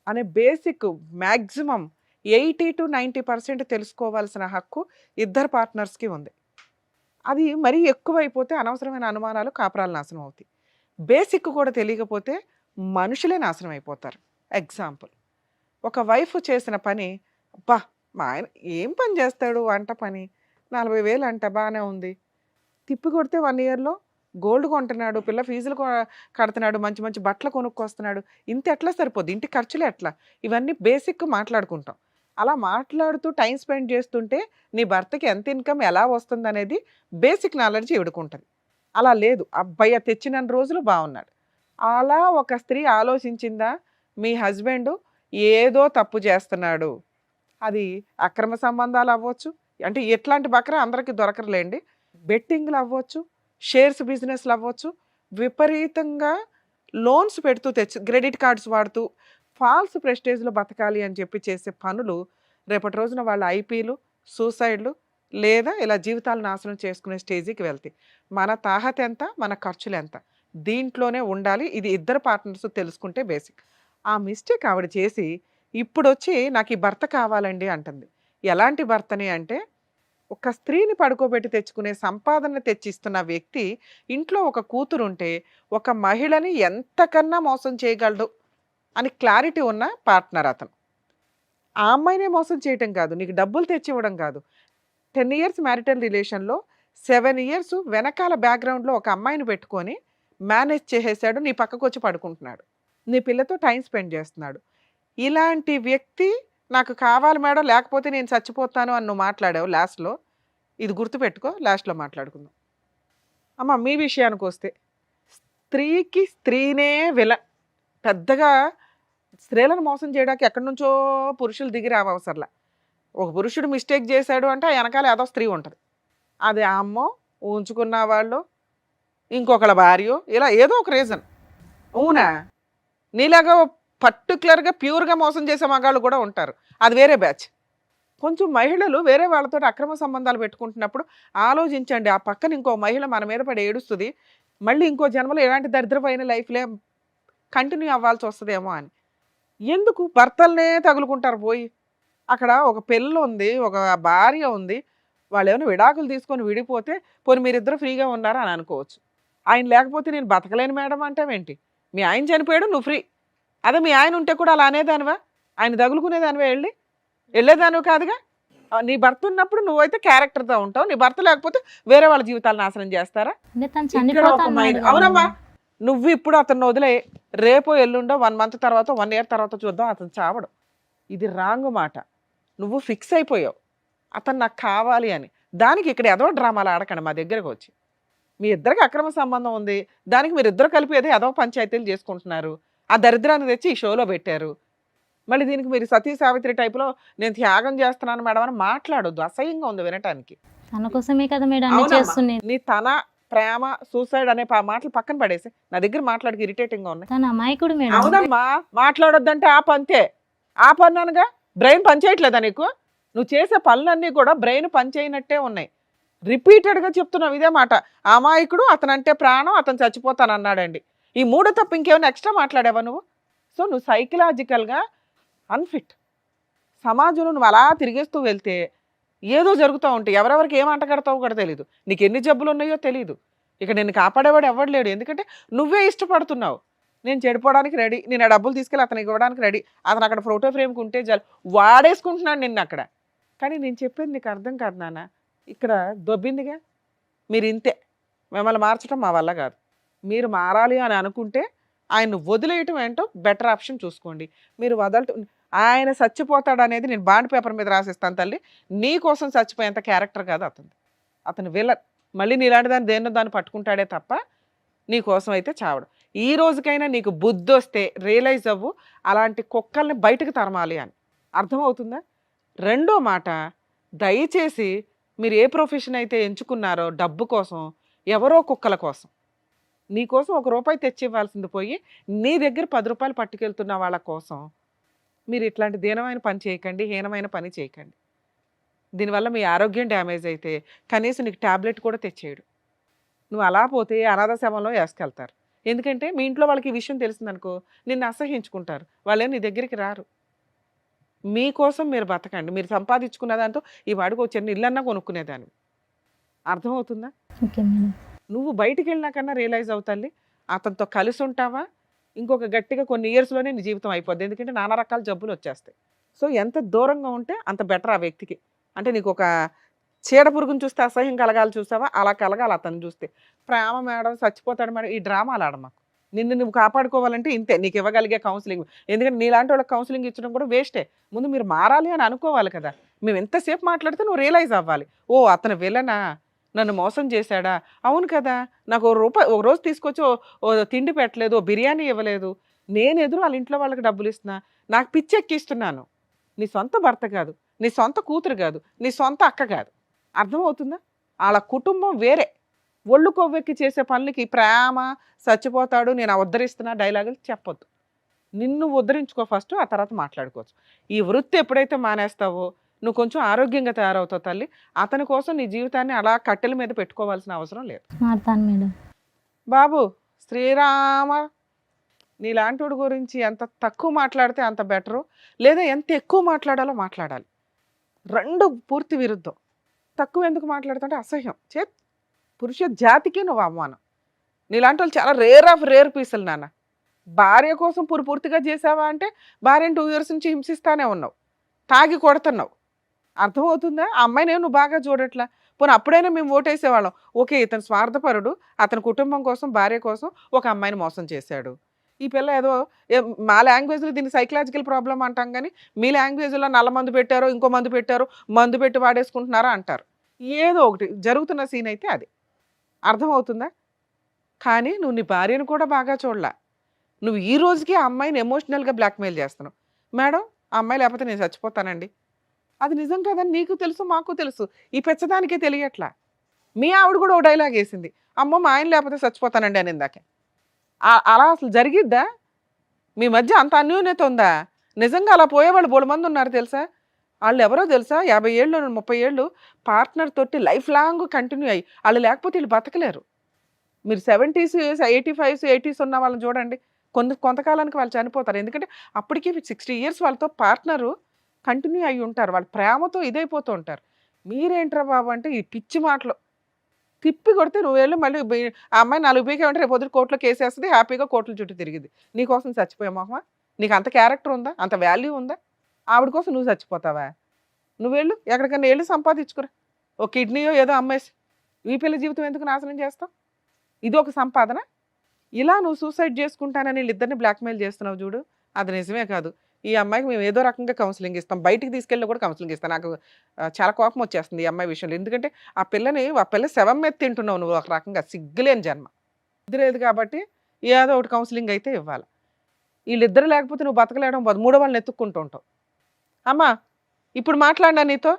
అనే బేసిక్ మ్యాక్సిమం 80 to 90% తెలుసుకోవాల్సిన హక్కు ఇద్దరు పార్ట్నర్స్కి ఉంది. అది మరీ ఎక్కువైపోతే అనవసరమైన అనుమానాలు, కాపురాలు నాశనం అవుతాయి. బేసిక్ కూడా తెలియకపోతే మనుషులే నాశనం అయిపోతారు. ఎగ్జాంపుల్, ఒక వైఫ్ చేసిన పని, అబ్బా మా ఆయన ఏం పని చేస్తాడు, వంట పని, 40,000 అంట, బాగానే ఉంది. తిప్పి కొడితే 1 yearలో గోల్డ్ కొంటున్నాడు, పిల్ల ఫీజులు కడుతున్నాడు, మంచి మంచి బట్టలు కొనుక్కొస్తున్నాడు. ఇంత ఎట్లా సరిపోద్ది, ఇంటి ఖర్చులు ఎట్లా, ఇవన్నీ బేసిక్ మాట్లాడుకుంటాం. అలా మాట్లాడుతూ టైం స్పెండ్ చేస్తుంటే నీ భర్తకి ఎంత ఇన్కమ్ ఎలా వస్తుంది అనేది బేసిక్ నాలెడ్జ్ ఇవిడుకుంటుంది. అలా లేదు, అబ్బాయి తెచ్చిన రోజులు బాగున్నాడు. అలా ఒక స్త్రీ ఆలోచించిందా, మీ హస్బెండ్ ఏదో తప్పు చేస్తున్నాడు, అది అక్రమ సంబంధాలు అవ్వచ్చు, అంటే ఎట్లాంటి బకరా అందరికీ దొరకరులేండి, బెట్టింగ్లు అవ్వచ్చు, షేర్స్ బిజినెస్లు అవ్వచ్చు, విపరీతంగా లోన్స్ పెడుతూ క్రెడిట్ కార్డ్స్ వాడుతూ ఫాల్స్ ప్రెస్టేజ్లో బతకాలి అని చెప్పి చేసే పనులు రేపటి రోజున వాళ్ళ ఐపీలు, సూసైడ్లు లేదా ఇలా జీవితాలు నాశనం చేసుకునే స్టేజ్కి వెళ్తాయి. మన తాహత ఎంత, మన ఖర్చులు ఎంత, దీంట్లోనే ఉండాలి. ఇది ఇద్దరు పార్ట్నర్స్ తెలుసుకుంటే బేసిక్. ఆ మిస్టేక్ ఆవిడ చేసి ఇప్పుడు వచ్చి నాకు ఈ భర్త కావాలండి అంటుంది. ఎలాంటి భర్తని అంటే, ఒక స్త్రీని పడుకోబెట్టి తెచ్చుకునే సంపాదన తెచ్చిస్తున్న వ్యక్తి ఇంట్లో ఒక కూతురు ఉంటే ఒక మహిళని ఎంతకన్నా మోసం చేయగలడు అని క్లారిటీ ఉన్న పార్ట్నర్ అతను. ఆ అమ్మాయినే మోసం చేయటం కాదు, నీకు డబ్బులు తెచ్చి ఇవ్వడం కాదు, 10 ఇయర్స్ మ్యారిటల్ రిలేషన్లో 7 ఇయర్స్ వెనకాల బ్యాక్గ్రౌండ్లో ఒక అమ్మాయిని పెట్టుకొని మేనేజ్ చేసేసాడు, నీ పక్కకు వచ్చి పడుకుంటున్నాడు, నీ పిల్లతో టైం స్పెండ్ చేస్తున్నాడు. ఇలాంటి వ్యక్తి నాకు కావాలి మేడం, లేకపోతే నేను చచ్చిపోతాను అని నువ్వు మాట్లాడావు లాస్ట్లో. ఇది గుర్తుపెట్టుకో, లాస్ట్లో మాట్లాడుకుందాం. అమ్మ మీ విషయానికి వస్తే, స్త్రీకి స్త్రీనే పెద్దగా స్త్రీలను మోసం చేయడానికి ఎక్కడి నుంచో పురుషులు దిగి రావసరలా. ఒక పురుషుడు మిస్టేక్ చేశాడు అంటే ఆ వెనకాల ఏదో స్త్రీ ఉంటుంది. అది ఆ అమ్మో, ఉంచుకున్న వాళ్ళు, ఇంకొకళ్ళ భార్యో, ఇలా ఏదో ఒక రీజన్. అవునా? నీలాగా పర్టికులర్గా ప్యూర్గా మోసం చేసే మగాళ్ళు కూడా ఉంటారు, అది వేరే బ్యాచ్. కొంచెం మహిళలు వేరే వాళ్ళతో అక్రమ సంబంధాలు పెట్టుకుంటున్నప్పుడు ఆలోచించండి, ఆ పక్కన ఇంకో మహిళ మన మీద పడి ఏడుస్తుంది, మళ్ళీ ఇంకో జన్మలో ఎలాంటి దరిద్రమైన లైఫ్లే కంటిన్యూ అవ్వాల్సి వస్తుందేమో అని. ఎందుకు భర్తలనే తగులుకుంటారు పోయి? అక్కడ ఒక పిల్ల ఉంది, ఒక భార్య ఉంది, వాళ్ళు ఏమైనా విడాకులు తీసుకొని విడిపోతే పోనీ మీరిద్దరు ఫ్రీగా ఉన్నారా అని అనుకోవచ్చు. ఆయన లేకపోతే నేను బతకలేను మేడం అంటావేంటి? మీ ఆయన చనిపోయాడు, నువ్వు ఫ్రీ. అదే మీ ఆయన ఉంటే కూడా అలా అనేదానివా? ఆయన తగులుకునేదానివా? వెళ్ళేదానివి కాదుగా. నీ భర్త ఉన్నప్పుడు నువ్వైతే క్యారెక్టర్తో ఉంటావు, నీ భర్త లేకపోతే వేరే వాళ్ళ జీవితాలు నాశనం చేస్తారా? ఇక్కడ ఒక అవునమ్మా, నువ్వు ఇప్పుడు అతను వదిలే, రేపో ఎల్లుండో 1 మంత్ తర్వాత 1 ఇయర్ తర్వాత చూద్దాం, అతను చావడం. ఇది రాంగ్ మాట. నువ్వు ఫిక్స్ అయిపోయావు అతను నాకు కావాలి అని. దానికి ఇక్కడ ఏదో డ్రామాలు ఆడకండి మా దగ్గరకు వచ్చి. మీ ఇద్దరికి అక్రమ సంబంధం ఉంది, దానికి మీరు ఇద్దరు కలిపి ఏదో పంచాయతీలు చేసుకుంటున్నారు, ఆ దరిద్రాన్ని తెచ్చి ఈ షోలో పెట్టారు. మళ్ళీ దీనికి మీరు సతీ సావిత్రి టైప్లో నేను త్యాగం చేస్తున్నాను మేడం అని మాట్లాడొద్దు, అసహ్యంగా ఉంది వినటానికి. తన కోసమే కదా మేడం అన్ని చేస్తుంది. నీ తన ప్రేమ సూసైడ్ అనే మాటలు పక్కన పడేసి నా దగ్గర మాట్లాడికి ఇరిటేటింగ్ గా ఉన్నాయి. తన అమాయకుడు మేడం. అవునమ్మా, మాట్లాడొద్దంటే ఆ పంతే. ఆ పన్నానుగా బ్రెయిన్ పనిచేయట్లేదా నీకు? నువ్వు చేసే పనులన్నీ కూడా బ్రెయిన్ పనిచేయనట్టే ఉన్నాయి. రిపీటెడ్గా చెప్తున్నావు ఇదే మాట. అమాయకుడు, అతనంటే ప్రాణం, అతను చచ్చిపోతానన్నాడండి. ఈ 3 తప్ప ఇంకేమైనా ఎక్స్ట్రా మాట్లాడావా నువ్వు? సో నువ్వు సైకలాజికల్గా అన్ఫిట్. సమాజంలో నువ్వు అలా తిరిగేస్తూ వెళ్తే ఏదో జరుగుతూ ఉంటాయి. ఎవరెవరికి ఏం అంటగడతావు కూడా తెలీదు, నీకు ఎన్ని జబ్బులు ఉన్నాయో తెలీదు. ఇక నిన్ను కాపాడేవాడు ఎవడలేడు, ఎందుకంటే నువ్వే ఇష్టపడుతున్నావు. నేను చెడిపోవడానికి రెడీ, నేను ఆ డబ్బులు తీసుకెళ్ళి అతనికి ఇవ్వడానికి రెడీ, అతను అక్కడ ఫోటో ఫ్రేమ్కి ఉంటే చాలు, వాడేసుకుంటున్నాడు నిన్ను అక్కడ. కానీ నేను చెప్పేది నీకు అర్థం కాదు నాన్న, ఇక్కడ దొబ్బిందిగా. మీరు ఇంతే, మిమ్మల్ని మార్చడం మా వల్ల కాదు. మీరు మారాలి అని అనుకుంటే ఆయన వదిలేయటం ఏంటో బెటర్ ఆప్షన్ చూసుకోండి. మీరు వదలటం, ఆయన చచ్చిపోతాడు అనేది నేను బాండ్ పేపర్ మీద రాసిస్తాను తల్లి, నీ కోసం చచ్చిపోయేంత క్యారెక్టర్ కాదు అతను విలన్. మళ్ళీ నీలాంటి దాన్ని దేన్నో దాన్ని పట్టుకుంటాడే తప్ప నీ కోసం అయితే చావడు. ఈ రోజుకైనా నీకు బుద్ధి వస్తే రియలైజ్ అవ్వు, అలాంటి కుక్కల్ని బయటకు తరమాలి అని. అర్థమవుతుందా? రెండో మాట, దయచేసి మీరు ఏ ప్రొఫెషన్ అయితే ఎంచుకున్నారో డబ్బు కోసం, ఎవరో కుక్కల కోసం, నీ కోసం ₹1 తెచ్చి ఇవ్వాల్సింది పోయి నీ దగ్గర ₹10 పట్టుకెళ్తున్న వాళ్ళ కోసం మీరు ఇట్లాంటి దీనమైన పని చేయకండి, హీనమైన పని చేయకండి. దీనివల్ల మీ ఆరోగ్యం డ్యామేజ్ అయితే కనీసం నీకు ట్యాబ్లెట్ కూడా తెచ్చేయడు. నువ్వు అలా పోతే అనాథ శవంలో వేసుకెళ్తారు. ఎందుకంటే మీ ఇంట్లో వాళ్ళకి ఈ విషయం తెలిసిందనుకో నిన్ను అసహించుకుంటారు, వాళ్ళేం నీ దగ్గరికి రారు. మీకోసం మీరు బతకండి. మీరు సంపాదించుకున్న దాంతో ఈ వాడికి ఒక చిన్న ఇల్లన్నా కొనుక్కునేదాన్ని. అర్థమవుతుందా? నువ్వు బయటికి వెళ్ళినా కన్నా రియలైజ్ అవుతాలి, అతనితో కలిసి ఉంటావా ఇంకొక గట్టిగా కొన్ని ఇయర్స్లోనే నీ జీవితం అయిపోద్ది. ఎందుకంటే నానా రకాల జబ్బులు వచ్చేస్తాయి. సో ఎంత దూరంగా ఉంటే అంత బెటర్ ఆ వ్యక్తికి. అంటే నీకు ఒక చీడ పురుగుని చూస్తే అసహ్యం కలగాలి, చూసావా అలా కలగాలి అతను చూస్తే. ప్రేమ మేడం, చచ్చిపోతాడు మేడం, ఈ డ్రామాలు ఆడమాకు. నిన్ను నువ్వు కాపాడుకోవాలంటే ఇంతే, నీకు ఇవ్వగలిగే కౌన్సిలింగ్. ఎందుకంటే నీలాంటి వాళ్ళకి కౌన్సిలింగ్ ఇచ్చడం కూడా వేస్టే. ముందు మీరు మారాలి అని అనుకోవాలి కదా. మేము ఎంతసేపు మాట్లాడితే నువ్వు రియలైజ్ అవ్వాలి, ఓ అతను విలనా, నన్ను మోసం చేశాడా, అవును కదా, నాకు ఒక రోజు తీసుకొచ్చి ఓ తిండి పెట్టలేదు, ఓ బిర్యానీ ఇవ్వలేదు, నేను ఎదురు వాళ్ళ ఇంట్లో వాళ్ళకి డబ్బులు ఇస్తున్నా, నాకు పిచ్చి ఎక్కిస్తున్నాను. నీ సొంత భర్త కాదు, నీ సొంత కూతురు కాదు, నీ సొంత అక్క కాదు. అర్థమవుతుందా? వాళ్ళ కుటుంబం వేరే. ఒళ్ళు కొవ్వెక్కి చేసే పనులకి ప్రేమ, చచ్చిపోతాడు, నేను ఉద్ధరిస్తున్నా డైలాగులు చెప్పొద్దు. నిన్ను ఉద్ధరించుకో ఫస్ట్, ఆ తర్వాత మాట్లాడుకోవచ్చు. ఈ వృత్తి ఎప్పుడైతే మానేస్తావో నువ్వు కొంచెం ఆరోగ్యంగా తయారవుతావు తల్లి. అతని కోసం నీ జీవితాన్ని అలా కట్టెల మీద పెట్టుకోవాల్సిన అవసరం లేదు. బాబు శ్రీరామ, నీలాంటి గురించి ఎంత తక్కువ మాట్లాడితే అంత బెటరు, లేదా ఎంత ఎక్కువ మాట్లాడాలో మాట్లాడాలి. రెండు పూర్తి విరుద్ధం. తక్కువ ఎందుకు మాట్లాడుతుంటే అసహ్యం, పురుష జాతికి నువ్వు అవమానం. నీలాంటి వాళ్ళు చాలా రేర్ ఆఫ్ రేర్ పీసులు నాన్న. భార్య కోసం పూర్తిగా చేసావా అంటే భార్యను 2 years నుంచి హింసిస్తానే ఉన్నావు, తాగి కొడుతున్నావు, అర్థమవుతుందా? ఆ అమ్మాయినేమో నువ్వు బాగా చూడట్లా. పోనీ అప్పుడైనా మేము ఓటేసేవాళ్ళం. ఓకే, ఇతను స్వార్థపరుడు, అతని కుటుంబం కోసం, భార్య కోసం ఒక అమ్మాయిని మోసం చేశాడు. ఈ పిల్ల ఏదో మా లాంగ్వేజ్లో దీన్ని సైకలాజికల్ ప్రాబ్లం అంటాం కానీ, మీ లాంగ్వేజ్లో నల్ల మందు పెట్టారో, ఇంకో మందు పెట్టారో, మందు పెట్టి వాడేసుకుంటున్నారా అంటారు. ఏదో ఒకటి జరుగుతున్న సీన్ అయితే అది. అర్థమవుతుందా? కానీ నువ్వు నీ భార్యను కూడా బాగా చూడలా. నువ్వు ఈ రోజుకి ఆ అమ్మాయిని ఎమోషనల్గా బ్లాక్మెయిల్ చేస్తున్నావు. మేడం, ఆ అమ్మాయి లేకపోతే నేను చచ్చిపోతానండి. అది నిజం కదని నీకు తెలుసు, మాకు తెలుసు. ఈ పెచ్చదానికే తెలియట్లా. మీ ఆవిడ కూడా ఓ డైలాగ్ వేసింది, అమ్మో మా ఆయన లేకపోతే చచ్చిపోతానండి అని ఇందాకే. అలా అసలు జరిగిద్దా? మీ మధ్య అంత అన్యోన్యత ఉందా? నిజంగా అలా పోయేవాళ్ళు బోడు మంది ఉన్నారు తెలుసా. వాళ్ళు ఎవరో తెలుసా, 50 ఏళ్ళు 30 ఏళ్ళు పార్ట్నర్ తోటి లైఫ్ లాంగ్ కంటిన్యూ అయ్యి వాళ్ళు లేకపోతే వీళ్ళు బతకలేరు. మీరు 70s 85s 80s ఉన్న వాళ్ళని చూడండి, కొంతకాలానికి వాళ్ళు చనిపోతారు. ఎందుకంటే అప్పటికి 60 years వాళ్ళతో పార్ట్నరు కంటిన్యూ అయ్యి ఉంటారు. వాళ్ళ ప్రేమతో ఇదైపోతూ ఉంటారు. మీరేంట్రా బాబు అంటే ఈ పిచ్చి మాటలు తిప్పి కొడితే నువ్వు వెళ్ళి మళ్ళీ ఆ అమ్మాయి 4 పీకే ఉంటే రేపు పొద్దున కోర్టులో కేసేస్తుంది, హ్యాపీగా కోర్టుల చుట్టూ తిరిగింది. నీకోసం చచ్చిపోయా మొహమా? నీకు అంత క్యారెక్టర్ ఉందా, అంత వాల్యూ ఉందా? ఆవిడ కోసం నువ్వు చచ్చిపోతావా? నువ్వు వెళ్ళు ఎక్కడికన్నా వెళ్ళి సంపాదించుకురా. ఓ కిడ్నీయో ఏదో అమ్మేసి ఈ పిల్ల జీవితం ఎందుకు నాశనం చేస్తావు? ఇది ఒక సంపాదన. ఇలా నువ్వు సూసైడ్ చేసుకుంటానని వీళ్ళిద్దరిని బ్లాక్మెయిల్ చేస్తున్నావు చూడు, అది నిజమే కాదు. ఈ అమ్మాయికి మేము ఏదో రకంగా కౌన్సిలింగ్ ఇస్తాం, బయటికి తీసుకెళ్ళి కూడా కౌన్సిలింగ్ ఇస్తాం. నాకు చాలా కోపం వచ్చేస్తుంది ఈ అమ్మాయి విషయంలో. ఎందుకంటే ఆ పిల్ల శవం మీద తింటున్నావు నువ్వు, ఒక రకంగా సిగ్గులేని జన్మ. కుదిరేది కాబట్టి ఏదో ఒకటి కౌన్సిలింగ్ అయితే ఇవ్వాలి. వీళ్ళిద్దరు లేకపోతే నువ్వు బతకలేడం, మూడో వాళ్ళని ఎత్తుక్కుంటూ ఉంటావు. అమ్మా, ఇప్పుడు మాట్లాడినా నీతో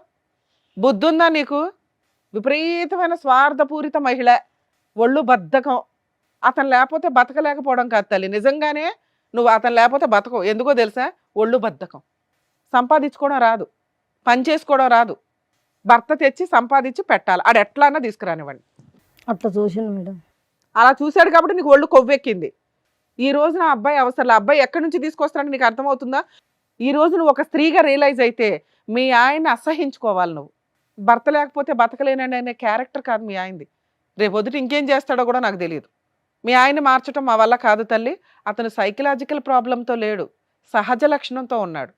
బుద్ధి ఉందా నీకు? విపరీతమైన స్వార్థపూరిత మహిళ, ఒళ్ళు బద్ధకం. అతను లేకపోతే బతకలేకపోవడం కాదు తల్లి, నిజంగానే నువ్వు అతను లేకపోతే బతకవు. ఎందుకో తెలుసా? ఒళ్ళు బద్ధకం. సంపాదించుకోవడం రాదు, పని చేసుకోవడం రాదు. భర్త తెచ్చి సంపాదించి పెట్టాలి, ఆడు ఎట్లా అన్నా తీసుకురానివ్వండి. అట్లా చూసాను మేడం. అలా చూశాడు కాబట్టి నీకు ఒళ్ళు కొవ్వెక్కింది. ఈ రోజు నా అబ్బాయి అవసరం, అబ్బాయి ఎక్కడి నుంచి తీసుకొస్తాడని నీకు అర్థమవుతుందా? ఈ రోజు నువ్వు ఒక స్త్రీగా రియలైజ్ అయితే మీ ఆయన్ని అసహించుకోవాలి. నువ్వు భర్త లేకపోతే బతకలేనండి అనే క్యారెక్టర్ కాదు మీ ఆయనది. రేపు వద్దు ఇంకేం చేస్తాడో కూడా నాకు తెలియదు. మీ ఆయన్ని మార్చడం మా వల్ల కాదు తల్లి. అతను సైకలాజికల్ ప్రాబ్లంతో లేడు, సహజ లక్షణంతో ఉన్నాడు.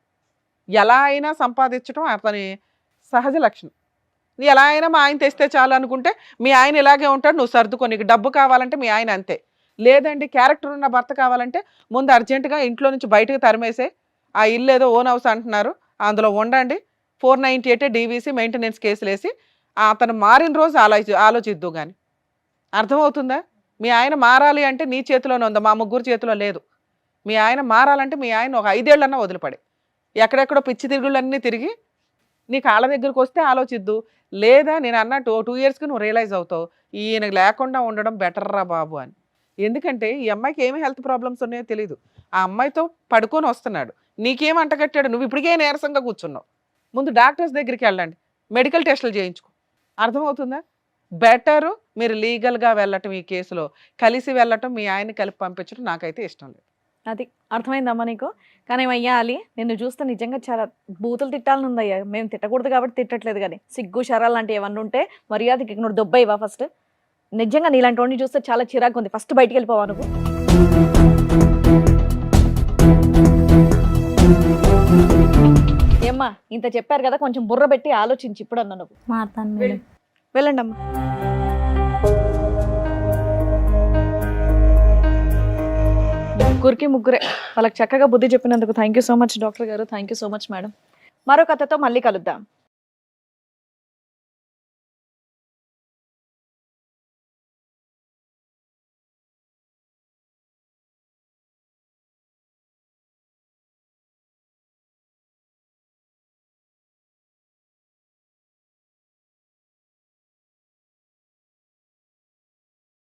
ఎలా అయినా సంపాదించడం అతని సహజ లక్షణం. ఎలా అయినా మా ఆయన తెస్తే చాలు అనుకుంటే మీ ఆయన ఇలాగే ఉంటాడు. నువ్వు సర్దుకో, నీకు డబ్బు కావాలంటే మీ ఆయన అంతే. లేదండి క్యారెక్టర్ ఉన్న భర్త కావాలంటే ముందు అర్జెంటుగా ఇంట్లో నుంచి బయటకు తరిమేసే, ఆ ఇల్లు ఏదో ఓన్ హౌస్ అంటున్నారు అందులో ఉండండి, 498 DVC మెయింటెనెన్స్ కేసులు వేసి అతను మారిన రోజు ఆలోచిద్దు కానీ. అర్థమవుతుందా? మీ ఆయన మారాలి అంటే నీ చేతిలోనే ఉందా, మా ముగ్గురు చేతిలో లేదు. మీ ఆయన మారాలంటే మీ ఆయన ఒక 5 ఏళ్ళన్నా వదిలిపడే, ఎక్కడెక్కడో పిచ్చి తిరుగుళ్ళన్నీ తిరిగి నీ కాళ్ళ దగ్గరకు వస్తే ఆలోచిద్దు. లేదా నేను అన్నట్టు 2 yearsకి నువ్వు రియలైజ్ అవుతావు, ఈయన లేకుండా ఉండడం బెటర్ రా బాబు అని. ఎందుకంటే ఈ అమ్మాయికి ఏమి హెల్త్ ప్రాబ్లమ్స్ ఉన్నాయో తెలియదు. ఆ అమ్మాయితో పడుకొని వస్తున్నాడు, నీకేం అంటగట్టాడు, నువ్వు ఇప్పటికే నీరసంగా కూర్చున్నావు. ముందు డాక్టర్స్ దగ్గరికి వెళ్ళండి, మెడికల్ టెస్టులు చేయించుకో. అర్థమవుతుందా? బెటరు మీరు లీగల్గా వెళ్ళటం, ఈ కేసులో కలిసి వెళ్ళటం, మీ ఆయన్ని కలిపి పంపించడం నాకైతే ఇష్టం లేదు. అది అర్థమైందమ్మా నీకు. కానీ అయ్యా అలి, నిన్ను చూస్తే నిజంగా చాలా బూతులు తిట్టాలని ఉందయ్యా. మేము తిట్టకూడదు కాబట్టి తిట్టట్లేదు, కానీ సిగ్గు శరాలు లాంటివి ఏమన్నా ఉంటే మర్యాదకి ఇక్కడ దొబ్బ ఇవ్వ ఫస్ట్. నిజంగా నీలాంటి వాడిని చూస్తే చాలా చిరాకు ఉంది, ఫస్ట్ బయటికి వెళ్ళిపోవా నువ్వు. ఏమ్మా ఇంత చెప్పారు కదా, కొంచెం బుర్ర పెట్టి ఆలోచించి ఇప్పుడు అన్న నువ్వు. మారుతాను మేడం. వెళ్ళండి అమ్మా. ముగ్గురే వాళ్ళకి చక్కగా బుద్ధి చెప్పినందుకు thank you so much doctor గారు, thank you so much madam. మరో కథతో మళ్ళీ కలుద్దాం.